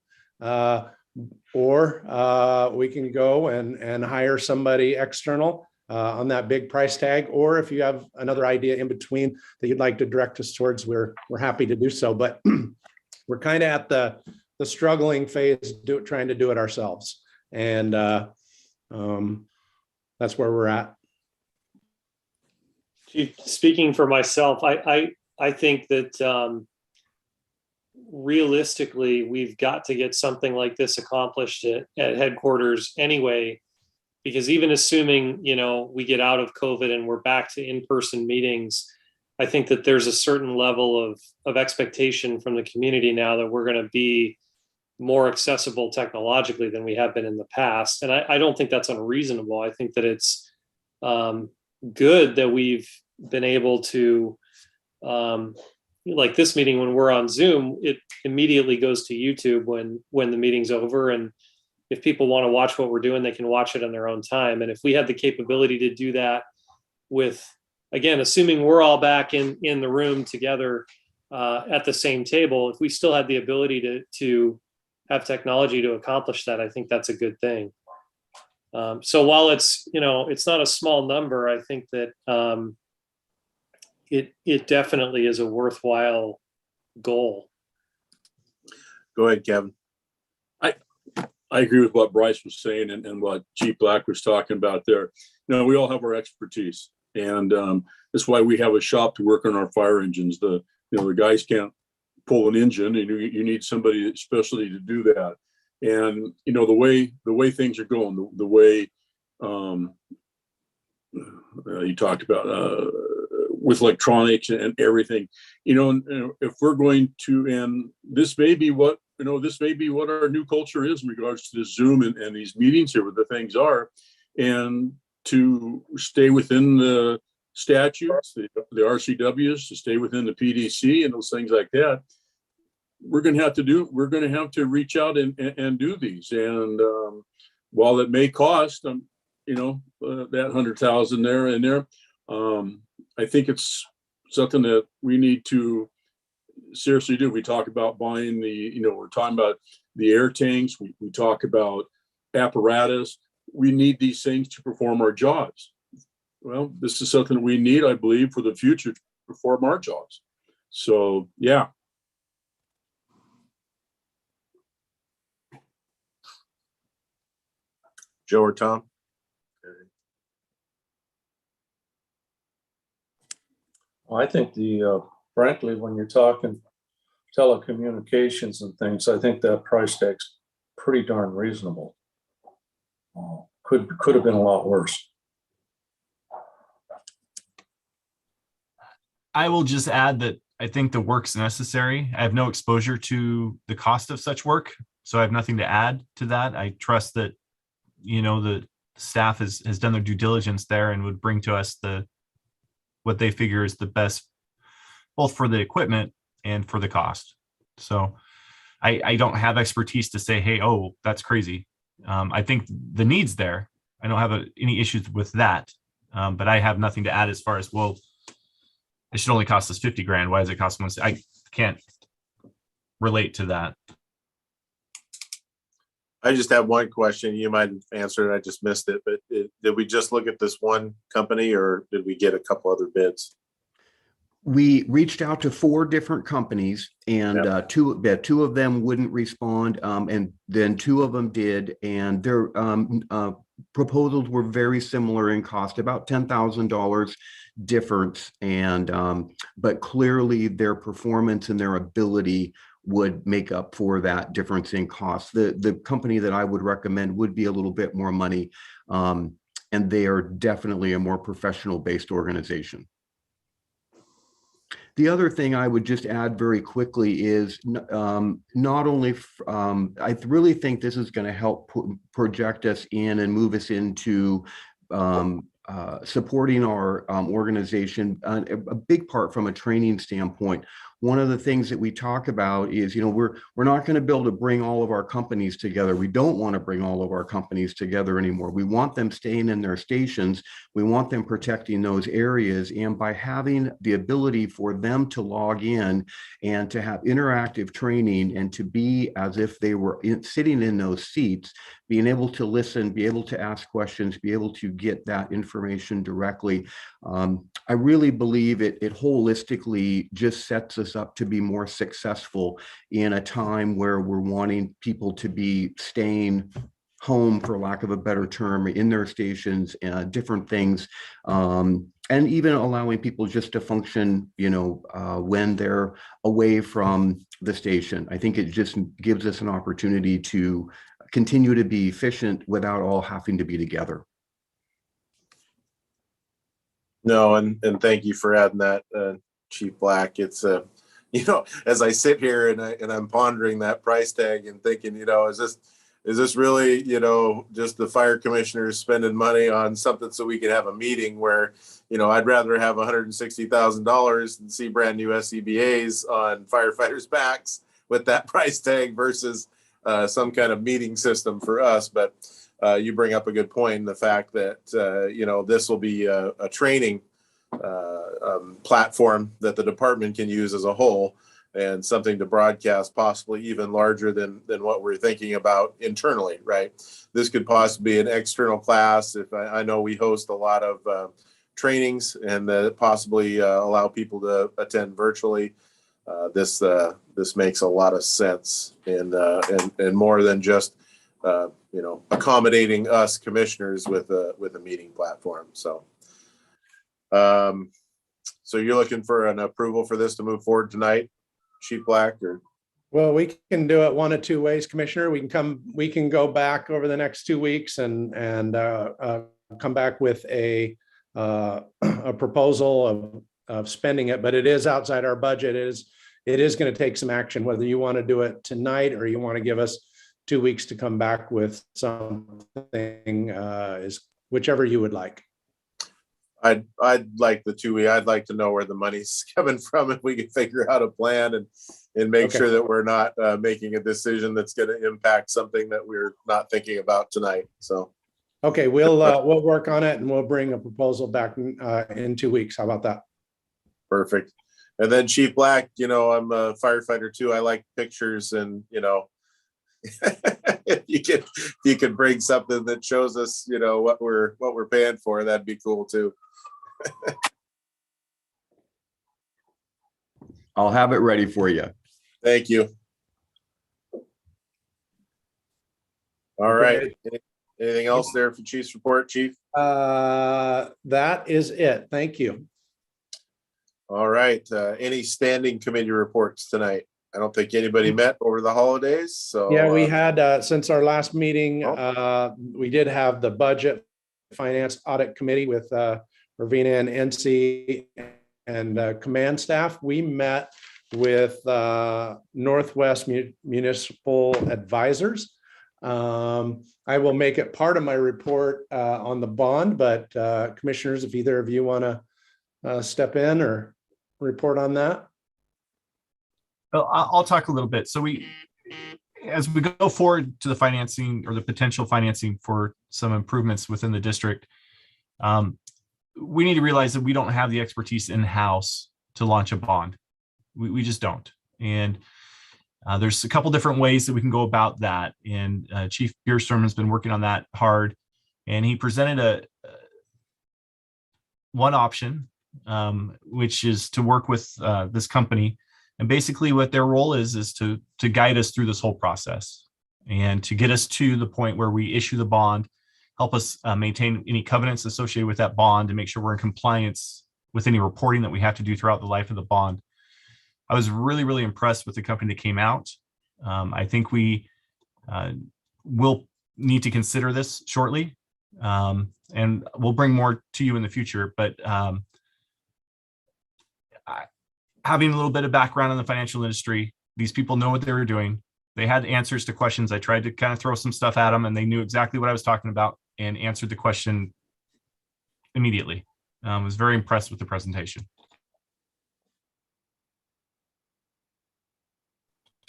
Or we can go and hire somebody external on that big price tag. Or if you have another idea in between that you'd like to direct us towards, we're happy to do so. But we're kind of at the struggling phase, trying to do it ourselves. And that's where we're at. Speaking for myself, I think that realistically, we've got to get something like this accomplished at headquarters anyway, because even assuming, we get out of COVID and we're back to in-person meetings, I think that there's a certain level of expectation from the community now that we're going to be more accessible technologically than we have been in the past. And I don't think that's unreasonable. I think that it's good that we've been able to, like this meeting, when we're on Zoom, it immediately goes to YouTube when the meeting's over. And if people want to watch what we're doing, they can watch it on their own time. And if we had the capability to do that with, again, assuming we're all back in the room together at the same table, if we still had the ability to have technology to accomplish that, I think that's a good thing. So while it's not a small number, I think that it definitely is a worthwhile goal. Go ahead, Kevin. I agree with what Bryce was saying and what Chief Black was talking about there. We all have our expertise, and that's why we have a shop to work on our fire engines. The guys can't pull an engine, and you need somebody specially to do that. And the way things are going, the way you talked about with electronics and everything, if we're going to, and this may be what our new culture is in regards to the Zoom and these meetings here, what the things are, and to stay within the statutes, the RCWs, to stay within the PDC and those things like that. We're going to have to reach out and do these. And while it may cost, that 100,000 there and there, I think it's something that we need to seriously do. We talk about buying we're talking about the air tanks. We talk about apparatus. We need these things to perform our jobs. Well, this is something that we need, I believe, for the future to perform our jobs. So, yeah. Joe or Tom? I think frankly, when you're talking telecommunications and things, I think that price tag's pretty darn reasonable. Could have been a lot worse. I will just add that I think the work's necessary. I have no exposure to the cost of such work, so I have nothing to add to that. I trust that, the staff has done their due diligence there and would bring to us what they figure is the best, both for the equipment and for the cost. So I don't have expertise to say, hey, oh, that's crazy. I think the need's there. I don't have any issues with that, but I have nothing to add as far as, well, it should only cost us 50 grand. Why does it cost one? I can't relate to that. I just have one question. You might have answered it. I just missed it. But did we just look at this one company, or did we get a couple other bids? We reached out to 4 different companies, and two of them wouldn't respond, and then 2 of them did, and their proposals were very similar in cost, about $10,000 difference, and but clearly their performance and their ability would make up for that difference in cost. The company that I would recommend would be a little bit more money, and they are definitely a more professional-based organization. The other thing I would just add very quickly is not only, I really think this is going to help project us in and move us into supporting our organization, a big part from a training standpoint. one of the things that we talk about is, we're not going to be able to bring all of our companies together. We don't want to bring all of our companies together anymore. We want them staying in their stations. We want them protecting those areas. And by having the ability for them to log in and to have interactive training and to be as if they were sitting in those seats, being able to listen, be able to ask questions, be able to get that information directly. I really believe it holistically just sets us up to be more successful in a time where we're wanting people to be staying home, for lack of a better term, in their stations, different things, and even allowing people just to function, when they're away from the station. I think it just gives us an opportunity to continue to be efficient without all having to be together. No, and thank you for adding that, Chief Black. It's as I sit here and I'm pondering that price tag and thinking, is this really, just the fire commissioners spending money on something so we could have a meeting where, I'd rather have $160,000 than see brand new SCBAs on firefighters' backs with that price tag versus some kind of meeting system for us. But you bring up a good point, the fact that, this will be a training platform that the department can use as a whole, and something to broadcast possibly even larger than what we're thinking about internally, right? This could possibly be an external class. If I know we host a lot of trainings and possibly allow people to attend virtually. This makes a lot of sense, and more than just accommodating us commissioners with a meeting platform. So you're looking for an approval for this to move forward tonight, Chief Black? Or Well, we can do it one of two ways, Commissioner. We can go back over the next 2 weeks and come back with a proposal of spending it, but it is outside our budget. It is going to take some action, whether you want to do it tonight or you want to give us 2 weeks to come back with something, is whichever you would like. I'd like the 2 week. I'd like to know where the money's coming from, if we can figure out a plan and make Okay. sure that we're not making a decision that's going to impact something that we're not thinking about tonight. So, Okay, we'll work on it and we'll bring a proposal back in 2 weeks. How about that? perfect. And then Chief Black, I'm a firefighter too. I like pictures, and if you could bring something that shows us, what we're paying for, that'd be cool too. I'll have it ready for you. Thank you. All right. Anything else there for Chief's report, Chief? That is it. Thank you. All right. Any standing committee reports tonight? I don't think anybody met over the holidays. So Yeah, we had, since our last meeting, we did have the Budget Finance Audit Committee with Ravina and NC and command staff. We met with Northwest Municipal Advisors. I will make it part of my report on the bond, but commissioners, if either of you want to step in or report on that. Well, I'll talk a little bit. So as we go forward to the financing or the potential financing for some improvements within the district, we need to realize that we don't have the expertise in-house to launch a bond. We just don't. And there's a couple different ways that we can go about that. And Chief Bierstrom has been working on that hard. And he presented one option, which is to work with this company. And basically what their role is to guide us through this whole process and to get us to the point where we issue the bond, help us maintain any covenants associated with that bond and make sure we're in compliance with any reporting that we have to do throughout the life of the bond. I was really, really impressed with the company that came out. I think we will need to consider this shortly, and we'll bring more to you in the future. But having a little bit of background in the financial industry, these people know what they were doing. They had answers to questions. I tried to kind of throw some stuff at them, and they knew exactly what I was talking about and answered the question immediately. I was very impressed with the presentation.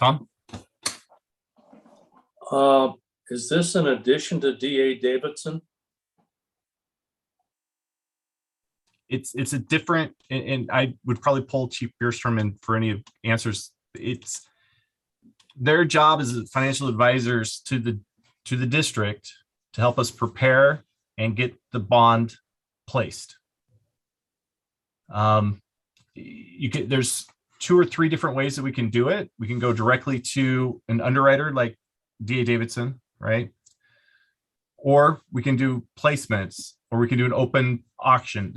Tom? Is this in addition to DA Davidson? It's a different, and I would probably pull Chief Bierstrom in for any answers. It's their job as financial advisors to the district to help us prepare and get the bond placed. There's 2 or 3 different ways that we can do it. We can go directly to an underwriter like DA Davidson, right? Or we can do placements, or we can do an open auction.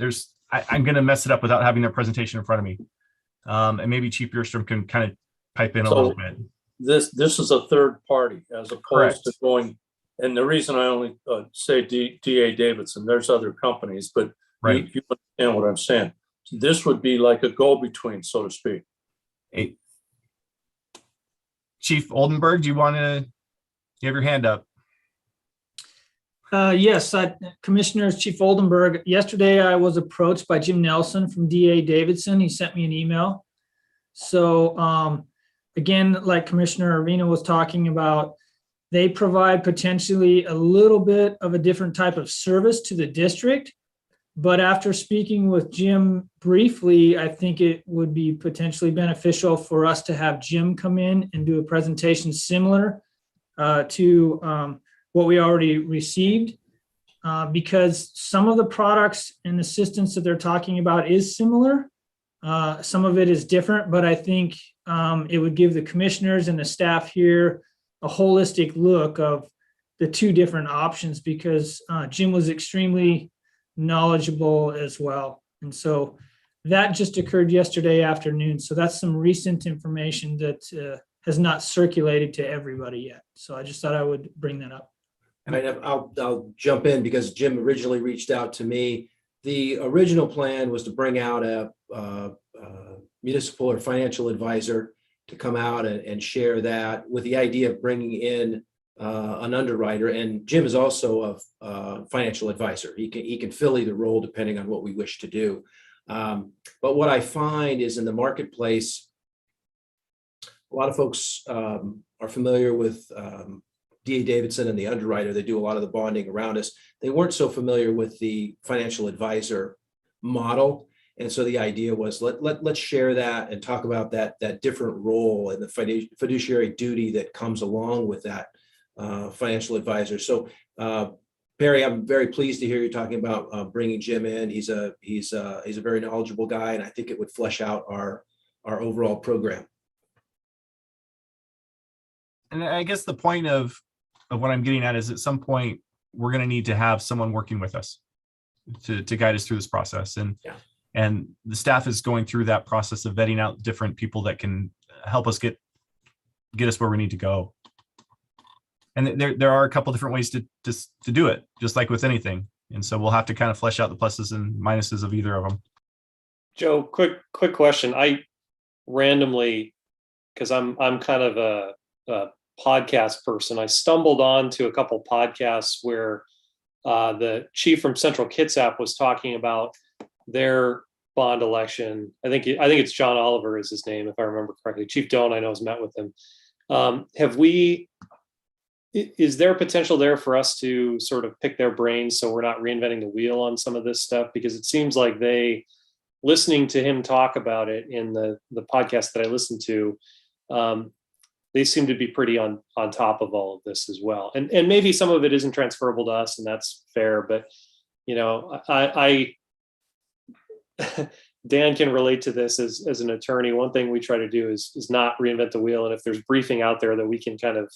I'm going to mess it up without having their presentation in front of me. And maybe Chief Bierstrom can kind of pipe in a little bit. This is a third party as opposed Correct. to going, and the reason I only say DA Davidson, there's other companies, but Right. you understand what I'm saying. This would be like a go-between, so to speak. Hey, Chief Oldenburg, do you want to? You have your hand up. Yes, Commissioners, Chief Oldenburg. Yesterday, I was approached by Jim Nelson from DA Davidson. He sent me an email. So again, like Commissioner Arena was talking about, they provide potentially a little bit of a different type of service to the district. But after speaking with Jim briefly, I think it would be potentially beneficial for us to have Jim come in and do a presentation similar to what we already received, because some of the products and assistance that they're talking about is similar. Some of it is different, but I think it would give the commissioners and the staff here a holistic look of the 2 different options, because Jim was extremely knowledgeable as well. And so that just occurred yesterday afternoon. So that's some recent information that has not circulated to everybody yet. So I just thought I would bring that up. And I'll jump in because Jim originally reached out to me. The original plan was to bring out a municipal or financial advisor to come out and share that, with the idea of bringing in an underwriter. And Jim is also a financial advisor. He can fill either role depending on what we wish to do. But what I find is in the marketplace, a lot of folks are familiar with DA Davidson and the underwriter. They do a lot of the bonding around us. They weren't so familiar with the financial advisor model. And so the idea was let's share that and talk about that different role and the fiduciary duty that comes along with that financial advisor. So Perry, I'm very pleased to hear you talking about bringing Jim in. He's a very knowledgeable guy, and I think it would flesh out our overall program. And I guess the point of what I'm getting at is at some point we're going to need to have someone working with us to guide us through this process. And the staff is going through that process of vetting out different people that can help us get us where we need to go. And there are a couple different ways to do it, just like with anything. And so we'll have to kind of flesh out the pluses and minuses of either of them. Joe, quick question. I randomly, because I'm kind of a podcast person, I stumbled onto a couple podcasts where the chief from Central Kitsap was talking about their bond election. I think it's John Oliver is his name, if I remember correctly. Chief Doan, I know, has met with him. Is there potential there for us to sort of pick their brains so we're not reinventing the wheel on some of this stuff? Because it seems like listening to him talk about it in the podcast that I listened to, they seem to be pretty on top of all of this as well. And maybe some of it isn't transferable to us, and that's fair. But, I Dan can relate to this as an attorney. One thing we try to do is not reinvent the wheel. And if there's briefing out there that we can kind of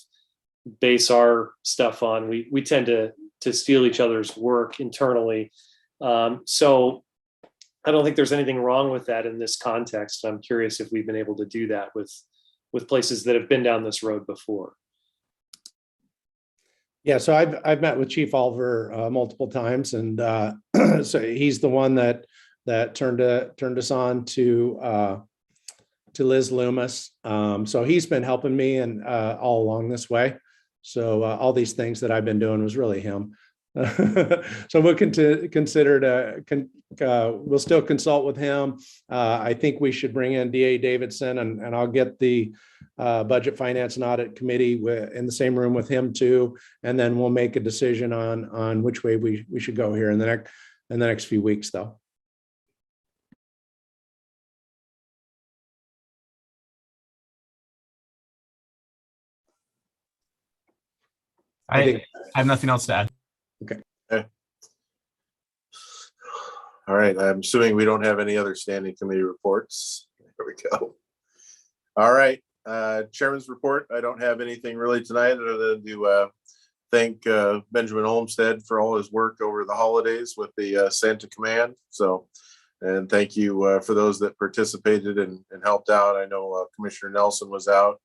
base our stuff on, we tend to steal each other's work internally. So I don't think there's anything wrong with that in this context. I'm curious if we've been able to do that with places that have been down this road before. Yeah, so I've met with Chief Oliver multiple times, and so he's the one that turned us on to Liz Loomis. So he's been helping me and all along this way. So all these things that I've been doing was really him. So we'll we'll still consult with him. I think we should bring in DA Davidson, and I'll get the Budget, Finance, and Audit Committee in the same room with him too. And then we'll make a decision on which way we should go here in the next few weeks, though. I have nothing else to add. All right, I'm assuming we don't have any other standing committee reports. There we go. All right, Chairman's report. I don't have anything really tonight other than to thank Benjamin Olmsted for all his work over the holidays with the Santa Command. So, and thank you for those that participated and helped out. I know Commissioner Nelson was out.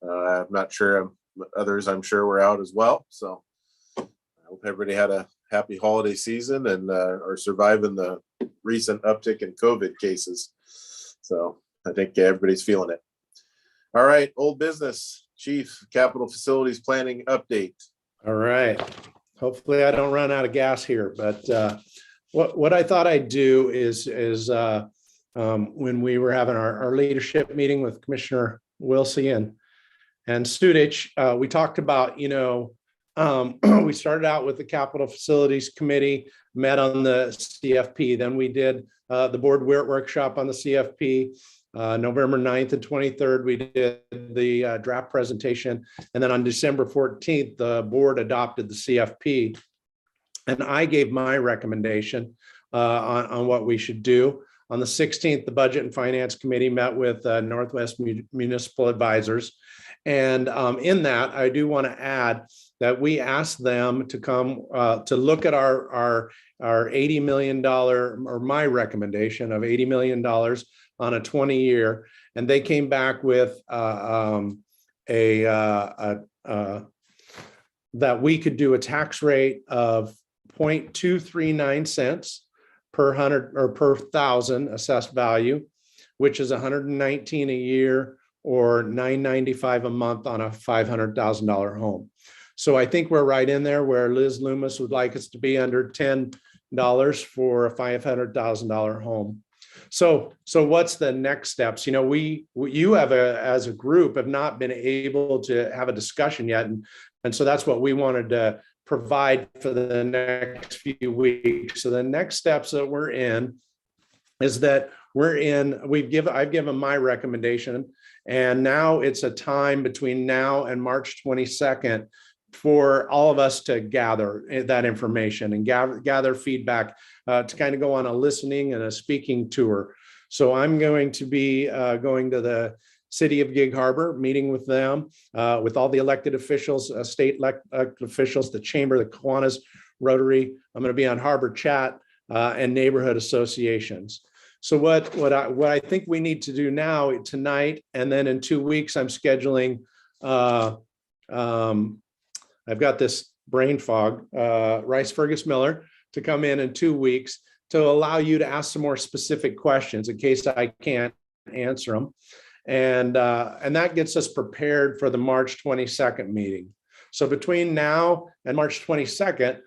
I'm not sure, others I'm sure were out as well. So I hope everybody had a happy holiday season and are surviving the recent uptick in COVID cases. So I think everybody's feeling it. All right, old business, Chief, Capital Facilities Planning update. All right. Hopefully I don't run out of gas here, but what I thought I'd do is when we were having our leadership meeting with Commissioner Wilsey and Studich, we talked about, we started out with the Capital Facilities Committee, met on the CFP. Then we did the board workshop on the CFP. November 9th and 23rd, we did the draft presentation. And then on December 14th, the board adopted the CFP. And I gave my recommendation on what we should do. On the 16th, the Budget and Finance Committee met with Northwest Municipal Advisors. And in that, I do want to add that we asked them to come to look at our $80 million, or my recommendation of $80 million on a 20-year. And they came back with that we could do a tax rate of 0.239 cents per 100 or per 1,000 assessed value, which is 119 a year or $995 a month on a $500,000 home. So I think we're right in there where Liz Loomis would like us to be, under $10 for a $500,000 home. So what's the next steps? You have as a group have not been able to have a discussion yet. And so that's what we wanted to provide for the next few weeks. So the next steps that we're in is that I've given my recommendation, and now it's a time between now and March 22nd for all of us to gather that information and gather feedback to kind of go on a listening and a speaking tour. So I'm going to be going to the City of Gig Harbor, meeting with them, with all the elected officials, state elected officials, the Chamber, the Kiwanis, Rotary. I'm going to be on Harbor Chat and neighborhood associations. So what I think we need to do now, tonight, and then in 2 weeks, I'm scheduling. I've got this brain fog, Rice Fergus Miller, to come in 2 weeks to allow you to ask some more specific questions in case I can't answer them. And that gets us prepared for the March 22nd meeting. So between now and March 22nd,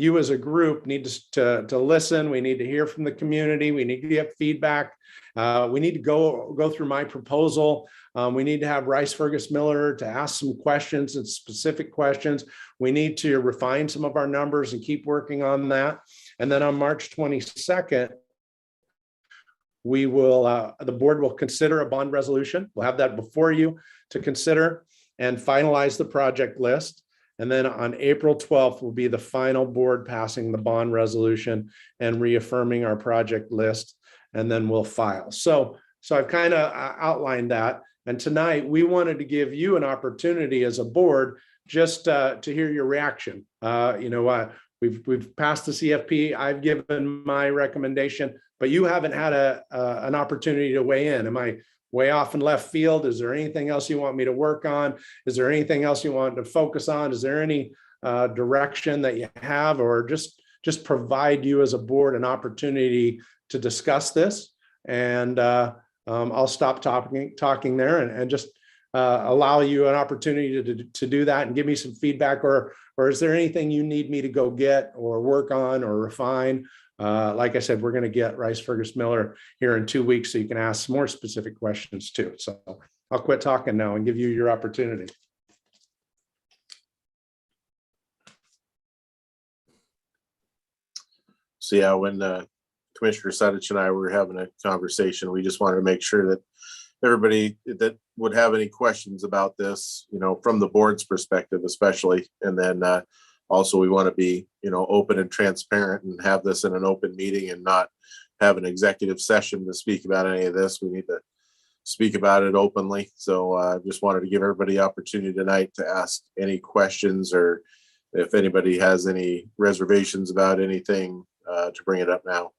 you as a group need to listen. We need to hear from the community. We need to get feedback. We need to go through my proposal. We need to have Rice Fergus Miller to ask some questions and specific questions. We need to refine some of our numbers and keep working on that. And then on March 22nd, we will, the board will consider a bond resolution. We'll have that before you to consider and finalize the project list. And then on April 12th will be the final board passing the bond resolution and reaffirming our project list, and then we'll file. So I've kind of outlined that. And tonight we wanted to give you an opportunity as a board just to hear your reaction. We've passed the CFP. I've given my recommendation, but you haven't had an opportunity to weigh in. Am I way off in left field? Is there anything else you want me to work on? Is there anything else you want to focus on? Is there any direction that you have, or just provide you as a board an opportunity to discuss this? And I'll stop talking there and just allow you an opportunity to do that and give me some feedback, or is there anything you need me to go get or work on or refine? Like I said, we're going to get Rice Fergus Miller here in 2 weeks, so you can ask some more specific questions too. So I'll quit talking now and give you your opportunity. So yeah, when Commissioner Sadich and I were having a conversation, we just wanted to make sure that everybody that would have any questions about this, you know, from the board's perspective especially, and then also we want to be, you know, open and transparent and have this in an open meeting and not have an executive session to speak about any of this. We need to speak about it openly. So just wanted to give everybody opportunity tonight to ask any questions, or if anybody has any reservations about anything, to bring it up now.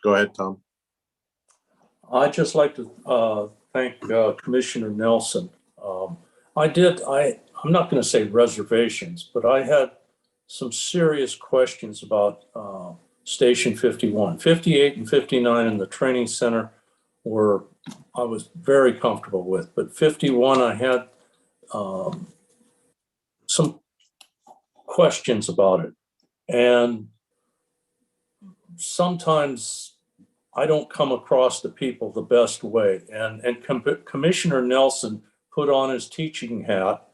Go ahead, Tom. I'd just like to thank Commissioner Nelson. I'm not going to say reservations, but I had some serious questions about Station 51. 58 and 59 in the training center I was very comfortable with, but 51 I had some questions about it. And sometimes I don't come across the people the best way. And Commissioner Nelson put on his teaching hat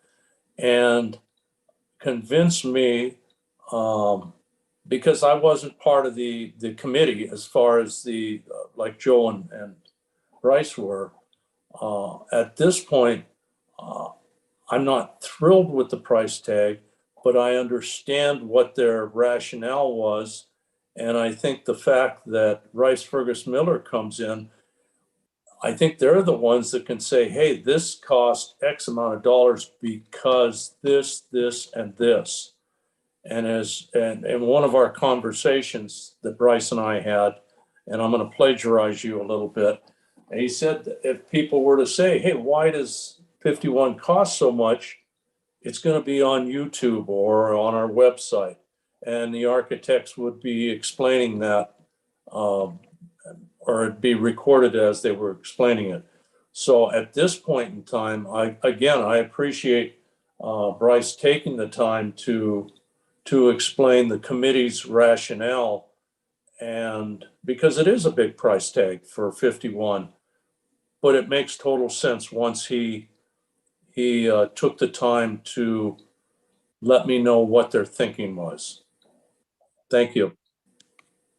and convinced me, because I wasn't part of the committee as far as like Joe and Bryce were. At this point, I'm not thrilled with the price tag, but I understand what their rationale was. And I think the fact that Rice Fergus Miller comes in, I think they're the ones that can say, hey, this cost X amount of dollars because this, and this. And one of our conversations that Bryce and I had, and I'm going to plagiarize you a little bit, and he said that if people were to say, hey, why does 51 cost so much? It's going to be on YouTube or on our website. And the architects would be explaining that, or it'd be recorded as they were explaining it. So at this point in time, I appreciate Bryce taking the time to explain the committee's rationale, and because it is a big price tag for 51, but it makes total sense once he took the time to let me know what their thinking was. Thank you.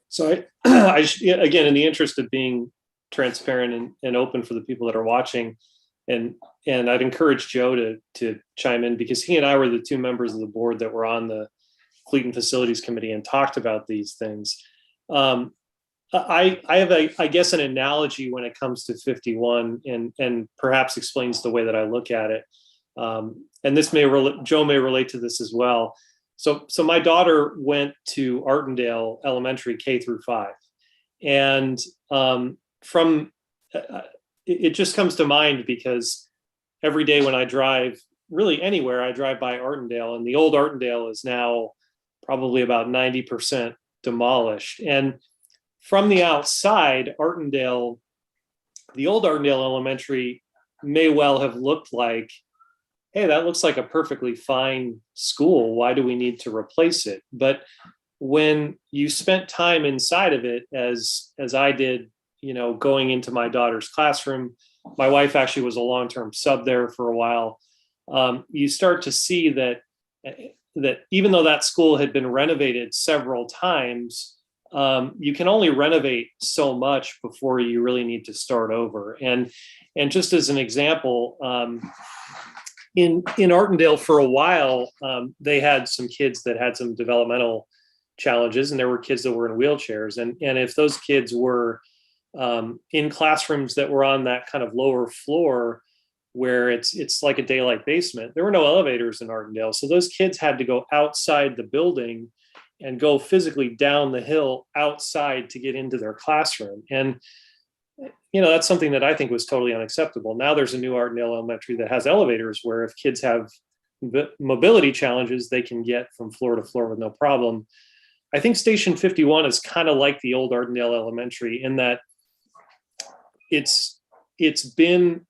So I again, in the interest of being transparent and open for the people that are watching, and I'd encourage Joe to chime in, because he and I were the two members of the board that were on the Fleet and Facilities Committee and talked about these things. I have I guess an analogy when it comes to 51, and perhaps explains the way that I look at it. And this Joe may relate to this as well. So my daughter went to Artendale Elementary K through 5, and it just comes to mind because every day when I drive really anywhere, I drive by Artendale, and the old Artendale is now probably about 90% demolished. And from the outside, Artendale, the old Artendale Elementary may well have looked like, hey, that looks like a perfectly fine school. Why do we need to replace it? But when you spent time inside of it, as I did, you know, going into my daughter's classroom, my wife actually was a long-term sub there for a while. You start to see that even though that school had been renovated several times, you can only renovate so much before you really need to start over. And just as an example, in Artendale for a while, they had some kids that had some developmental challenges, and there were kids that were in wheelchairs. And if those kids were in classrooms that were on that kind of lower floor where it's like a daylight basement, there were no elevators in Artendale. So those kids had to go outside the building and go physically down the hill outside to get into their classroom. And, you know, that's something that I think was totally unacceptable. Now there's a new Artendale Elementary that has elevators where if kids have mobility challenges, they can get from floor to floor with no problem. I think Station 51 is kind of like the old Artendale Elementary in that it's been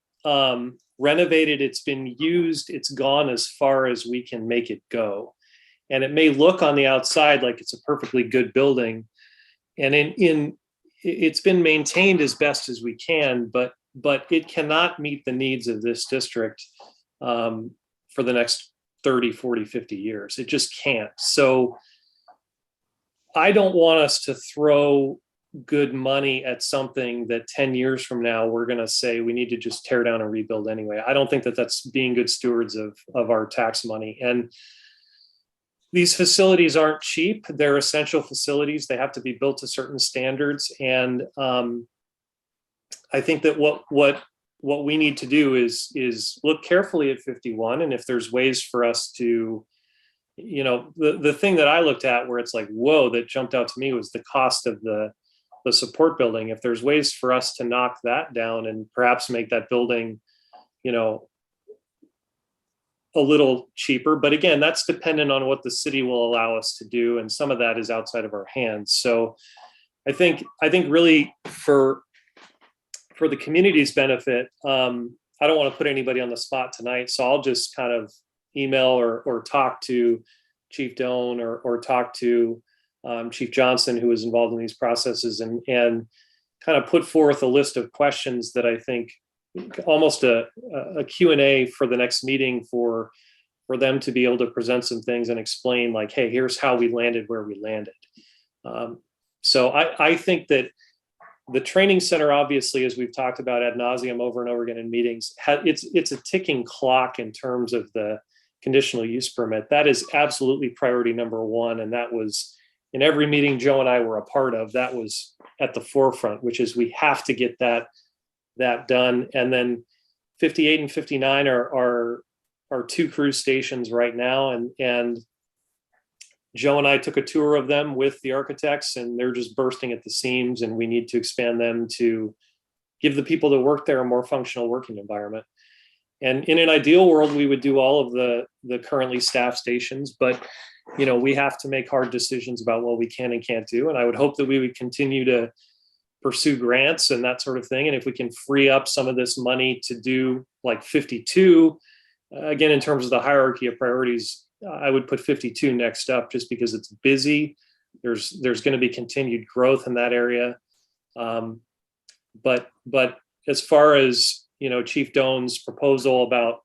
renovated, it's been used, it's gone as far as we can make it go. And it may look on the outside like it's a perfectly good building. And in it's been maintained as best as we can, but it cannot meet the needs of this district for the next 30, 40, 50 years. It just can't. So I don't want us to throw good money at something that 10 years from now, we're going to say we need to just tear down and rebuild anyway. I don't think that that's being good stewards of our tax money. And these facilities aren't cheap. They're essential facilities. They have to be built to certain standards. And I think that what we need to do is look carefully at 51. And if there's ways for us to, the thing that I looked at where it's like, whoa, that jumped out to me was the cost of the support building. If there's ways for us to knock that down and perhaps make that building, a little cheaper, but again, that's dependent on what the city will allow us to do. And some of that is outside of our hands. So I think really for the community's benefit, I don't want to put anybody on the spot tonight. So I'll just kind of email or talk to Chief Doan or talk to Chief Johnson, who is involved in these processes, and kind of put forth a list of questions that I think almost a Q&A for the next meeting for them to be able to present some things and explain like, hey, here's how we landed where we landed. So I think that the training center, obviously, as we've talked about ad nauseum over and over again in meetings, it's a ticking clock in terms of the conditional use permit. That is absolutely priority number one. And that was in every meeting Joe and I were a part of, that was at the forefront, which is we have to get that done. And then 58 and 59 are two cruise stations right now. And Joe and I took a tour of them with the architects, and they're just bursting at the seams, and we need to expand them to give the people that work there a more functional working environment. And in an ideal world, we would do all of the currently staffed stations, but we have to make hard decisions about what we can and can't do. And I would hope that we would continue to pursue grants and that sort of thing. And if we can free up some of this money to do like 52, again, in terms of the hierarchy of priorities, I would put 52 next up just because it's busy. There's going to be continued growth in that area. But as far as, Chief Doan's proposal about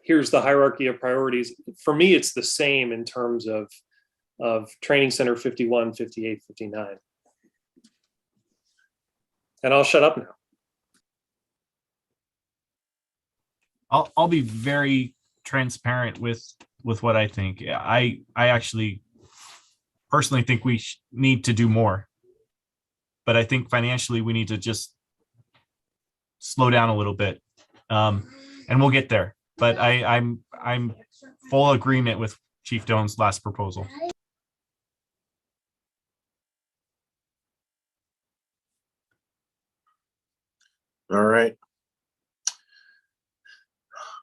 here's the hierarchy of priorities, for me, it's the same in terms of Training Center 51, 58, 59. And I'll shut up now. I'll be very transparent with what I think. I actually personally think we need to do more, but I think financially we need to just slow down a little bit, and we'll get there. But I'm full agreement with Chief Doan's last proposal. All right.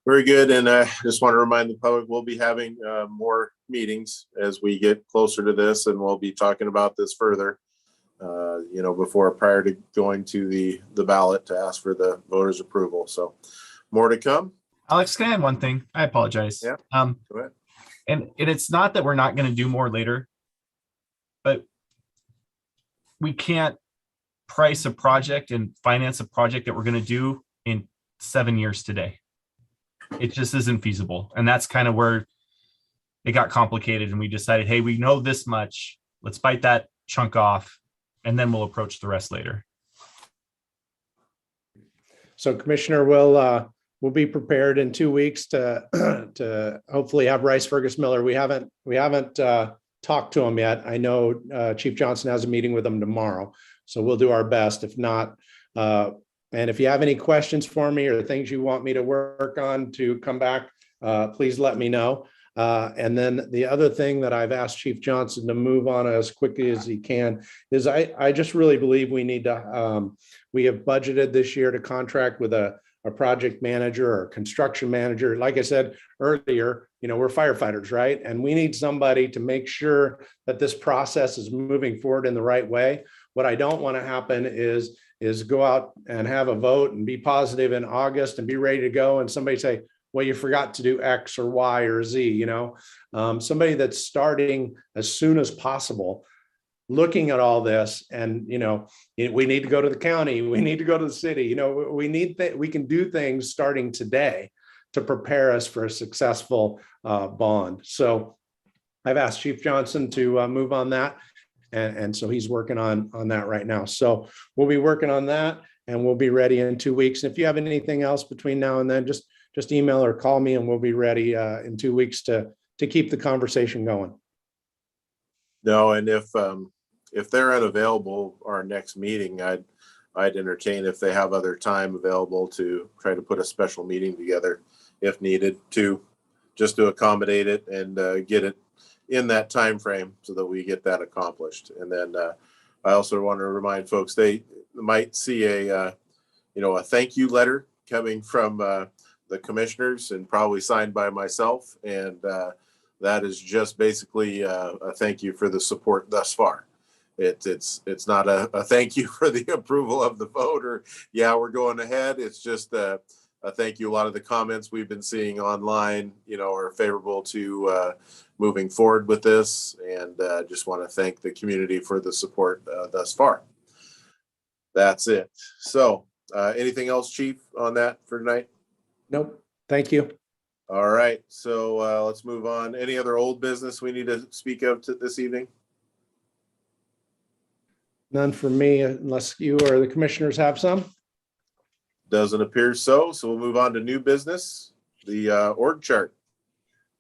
Very good. And I just want to remind the public, we'll be having more meetings as we get closer to this, and we'll be talking about this further, prior to going to the ballot to ask for the voters' approval. So more to come. Alex, can I add one thing? I apologize. Yeah. Go ahead. And it's not that we're not going to do more later, but we can't price a project and finance a project that we're going to do in 7 years today. It just isn't feasible. And that's kind of where it got complicated. And we decided, hey, we know this much, let's bite that chunk off, and then we'll approach the rest later. So Commissioner, we'll be prepared in 2 weeks to hopefully have Rice Fergus Miller. We haven't talked to him yet. I know Chief Johnson has a meeting with him tomorrow, so we'll do our best. If not, and if you have any questions for me or things you want me to work on to come back, please let me know. And then the other thing that I've asked Chief Johnson to move on as quickly as he can is I just really believe we need to, we have budgeted this year to contract with a project manager or construction manager. Like I said earlier, we're firefighters, right? And we need somebody to make sure that this process is moving forward in the right way. What I don't want to happen is go out and have a vote and be positive in August and be ready to go, and somebody say, well, you forgot to do X or Y or Z, somebody that's starting as soon as possible. looking at all this and, we need to go to the county, we need to go to the city, we can do things starting today to prepare us for a successful bond. So I've asked Chief Johnson to move on that. And so he's working on that right now. So we'll be working on that and we'll be ready in 2 weeks. If you have anything else between now and then, just email or call me and we'll be ready in 2 weeks to keep the conversation going. No, and if they're unavailable, our next meeting, I'd entertain if they have other time available to try to put a special meeting together if needed to, just to accommodate it and get it in that time frame so that we get that accomplished. And then I also want to remind folks they might see a thank you letter coming from the commissioners and probably signed by myself, and that is just basically a thank you for the support thus far. It's not a thank you for the approval of the vote or we're going ahead. It's just a thank you. A lot of the comments we've been seeing online, are favorable to moving forward with this, and just want to thank the community for the support thus far. That's it. So anything else, Chief, on that for tonight? Nope. Thank you. All right. So let's move on. Any other old business we need to speak of this evening? None for me, unless you or the commissioners have some. Doesn't appear so. So we'll move on to new business, the org chart.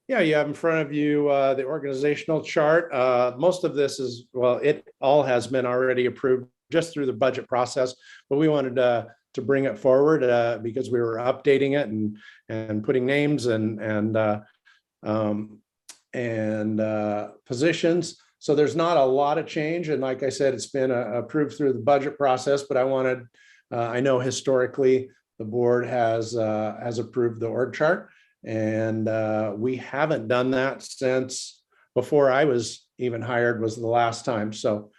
Yeah, you have in front of you the organizational chart. Most of this is, it all has been already approved just through the budget process, but we wanted to bring it forward because we were updating it and putting names and positions. So there's not a lot of change. And like I said, it's been approved through the budget process, but I know historically the board has approved the org chart, and we haven't done that since before I was even hired was the last time. So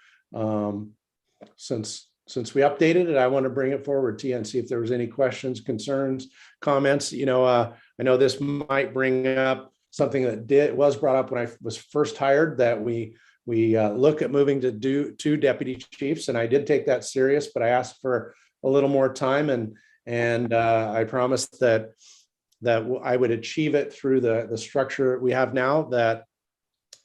since we updated it, I want to bring it forward to you and see if there was any questions, concerns, comments. I know this might bring up something that was brought up when I was first hired, that we look at moving to two deputy chiefs, and I did take that serious, but I asked for a little more time, and I promised that I would achieve it through the structure we have now, that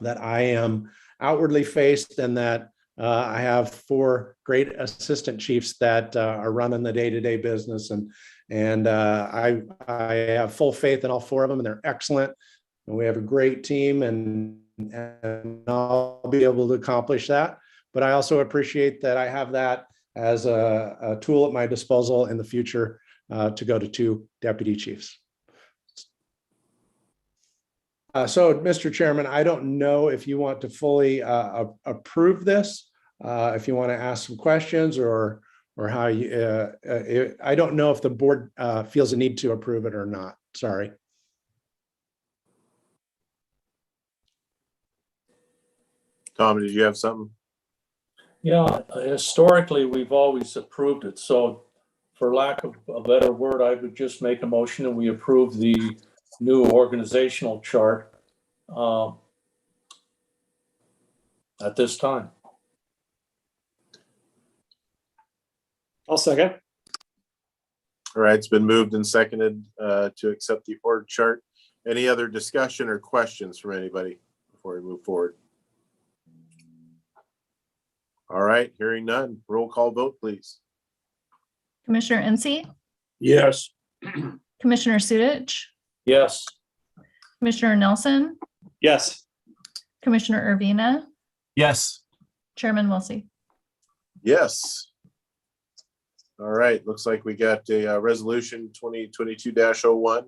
I am outwardly faced, and that I have 4 great assistant chiefs that are running the day-to-day business, and I have full faith in all 4 of them, and they're excellent, and we have a great team, and I'll be able to accomplish that. But I also appreciate that I have that as a tool at my disposal in the future to go to 2 deputy chiefs. So, Mr. Chairman, I don't know if you want to fully approve this, if you want to ask some questions, or how you, I don't know if the board feels a need to approve it or not. Sorry. Tom, did you have something? Yeah, historically, we've always approved it. So for lack of a better word, I would just make a motion and we approve the new organizational chart at this time. I'll second. All right, it's been moved and seconded to accept the org chart. Any other discussion or questions from anybody before we move forward? All right, hearing none. Roll call vote, please. Commissioner Incy, Yes. Commissioner Sudich, Yes. Commissioner Nelson, Yes. Commissioner Urbina, Yes. Chairman Wilsey. Yes. All right, looks like we got a resolution 2022-01,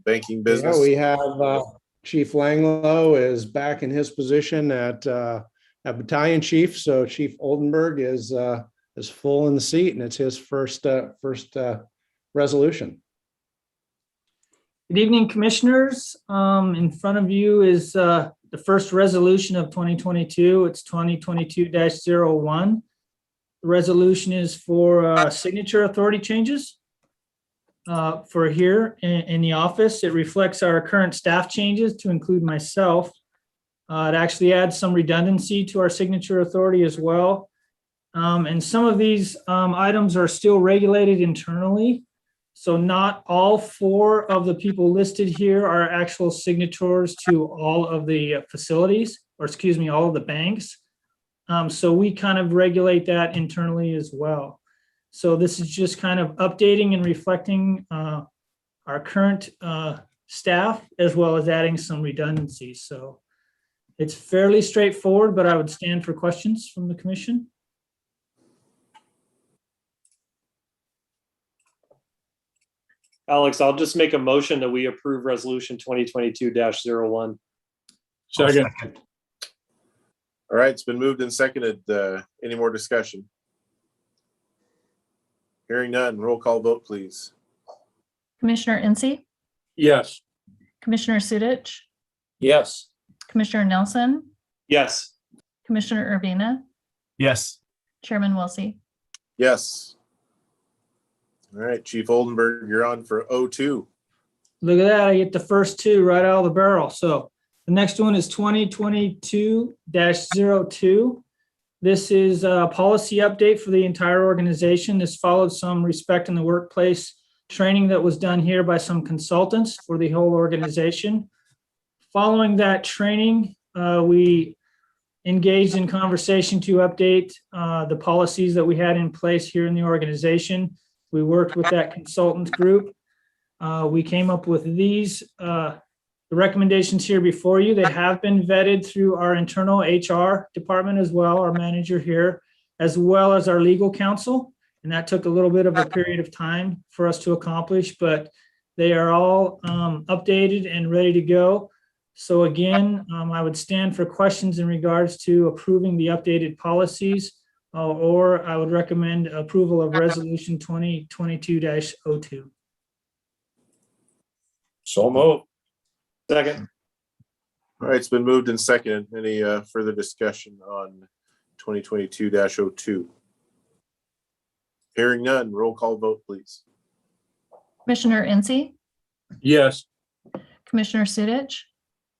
banking business. Yeah, we have Chief Langlow is back in his position at battalion chief. So Chief Oldenburg is full in the seat, and it's his first resolution. Good evening, commissioners. In front of you is the first resolution of 2022. It's 2022-01. The resolution is for signature authority changes for here in the office. It reflects our current staff changes to include myself. It actually adds some redundancy to our signature authority as well. And some of these items are still regulated internally. So not all 4 of the people listed here are actual signatories to all of the facilities, or excuse me, all of the banks. So we kind of regulate that internally as well. So this is just kind of updating and reflecting our current staff, as well as adding some redundancy. So it's fairly straightforward, but I would stand for questions from the commission. Alex, I'll just make a motion that we approve resolution 2022-01. Second. All right, it's been moved and seconded. Any more discussion? Hearing none, roll call vote, please. Commissioner Incy, Yes. Commissioner Sudich, Yes. Commissioner Nelson, Yes. Commissioner Urbina, Yes. Chairman Wilsey. Yes. All right, Chief Oldenburg, you're on for 02. Look at that, I get the first 2 right out of the barrel. So the next one is 2022-02. This is a policy update for the entire organization. This followed some respect in the workplace training that was done here by some consultants for the whole organization. Following that training, we engaged in conversation to update the policies that we had in place here in the organization. We worked with that consultant group. We came up with these the recommendations here before you. They have been vetted through our internal HR department as well, our manager here, as well as our legal counsel. And that took a little bit of a period of time for us to accomplish, but they are all updated and ready to go. So again, I would stand for questions in regards to approving the updated policies, or I would recommend approval of resolution 2022-02. So moved. Second. All right, it's been moved and seconded. Any further discussion on 2022-02? Hearing none, roll call vote, please. Commissioner Incy, Yes. Commissioner Sudich,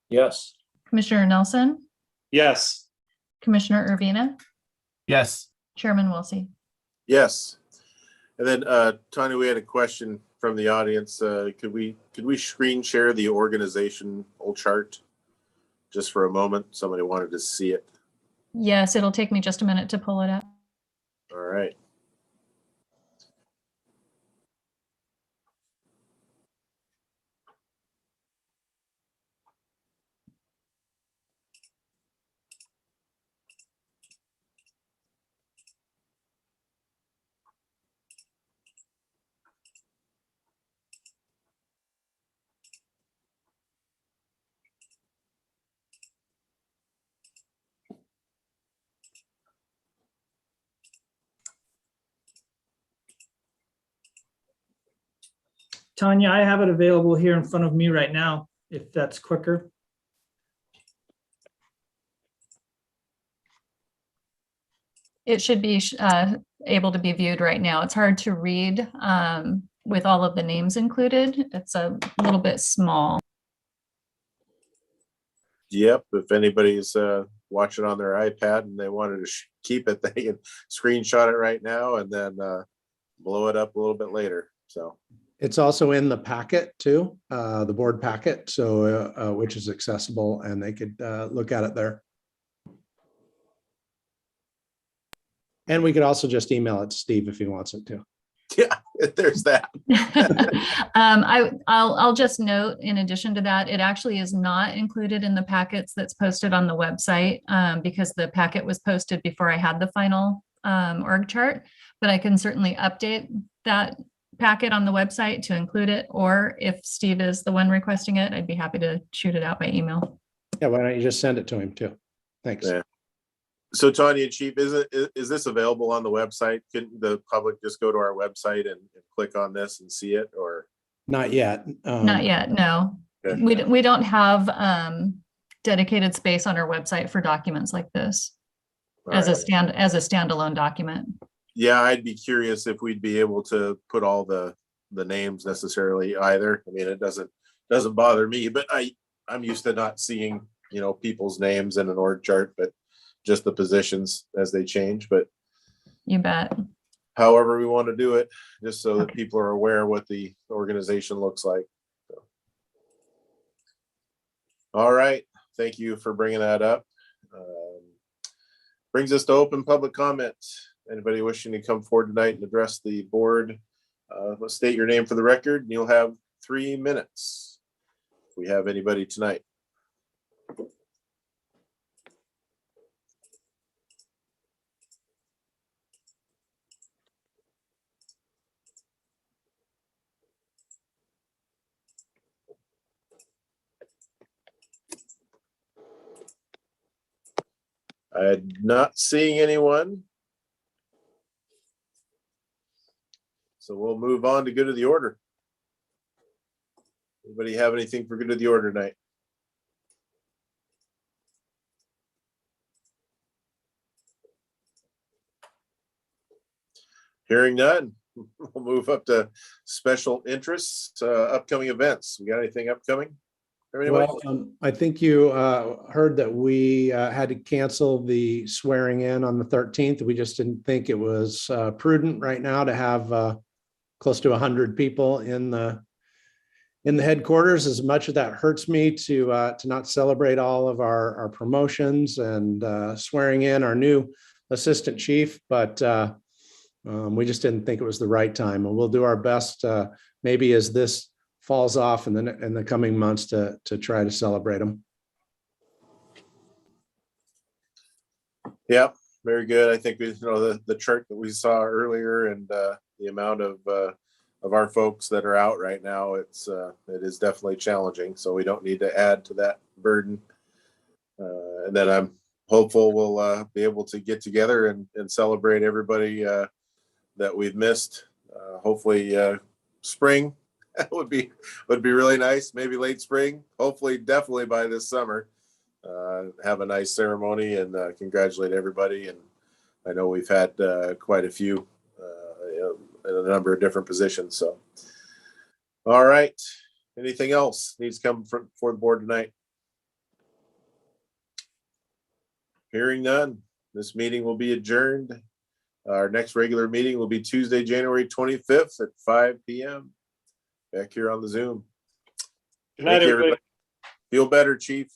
Yes. Commissioner Nelson, Yes. Commissioner Urbina, Yes. Chairman Wilsey. Yes. And then Tanya, we had a question from the audience. Could we screen share the organizational chart just for a moment? Somebody wanted to see it. Yes, it'll take me just a minute to pull it up. All right. Tanya, I have it available here in front of me right now, if that's quicker. It should be able to be viewed right now. It's hard to read with all of the names included. It's a little bit small. Yep. If anybody's watching on their iPad and they wanted to keep it, they can screenshot it right now and then blow it up a little bit later. So It's also in the packet too, the board packet, so which is accessible, and they could look at it there. And we could also just email it to Steve if he wants it to. yeah, there's that. I'll just note, in addition to that, it actually is not included in the packets that's posted on the website because the packet was posted before I had the final org chart, but I can certainly update that packet on the website to include it, or if Steve is the one requesting it, I'd be happy to shoot it out by email. Yeah, why don't you just send it to him too? Thanks. Yeah. So Tanya and Chief, is this available on the website? Can the public just go to our website and click on this and see it, or? Not yet. Not yet, no. Okay. We don't have dedicated space on our website for documents like this as a standalone document. Yeah, I'd be curious if we'd be able to put all the names necessarily either. I mean, it doesn't bother me, but I'm used to not seeing people's names in an org chart, but just the positions as they change. But You bet. however we want to do it, just so that Okay. people are aware what the organization looks like. So. All right. Thank you for bringing that up. Brings us to open public comments. Anybody wishing to come forward tonight and address the board, state your name for the record, and you'll have 3 minutes. If we have anybody tonight. I'm not seeing anyone. So we'll move on to good of the order. Anybody have anything for good of the order tonight? Hearing none, we'll move up to special interests, upcoming events. We got anything upcoming? Anybody? Well, I think you heard that we had to cancel the swearing in on the 13th. We just didn't think it was prudent right now to have close to 100 people in the headquarters. As much as that hurts me to not celebrate all of our promotions and swearing in our new assistant chief, but we just didn't think it was the right time. And we'll do our best, maybe as this falls off in the coming months, to try to celebrate them. Yeah, very good. I think the chart that we saw earlier and the amount of our folks that are out right now, it is definitely challenging. So we don't need to add to that burden. And then I'm hopeful we'll be able to get together and celebrate everybody that we've missed. Hopefully spring would be really nice. Maybe late spring. Hopefully, definitely by this summer. Have a nice ceremony and congratulate everybody. And I know we've had quite a few in a number of different positions. So, all right. Anything else needs to come for the board tonight? Hearing none, this meeting will be adjourned. Our next regular meeting will be Tuesday, January 25th at 5 p.m. back here on the Zoom. Good night, everybody. Feel better, Chief.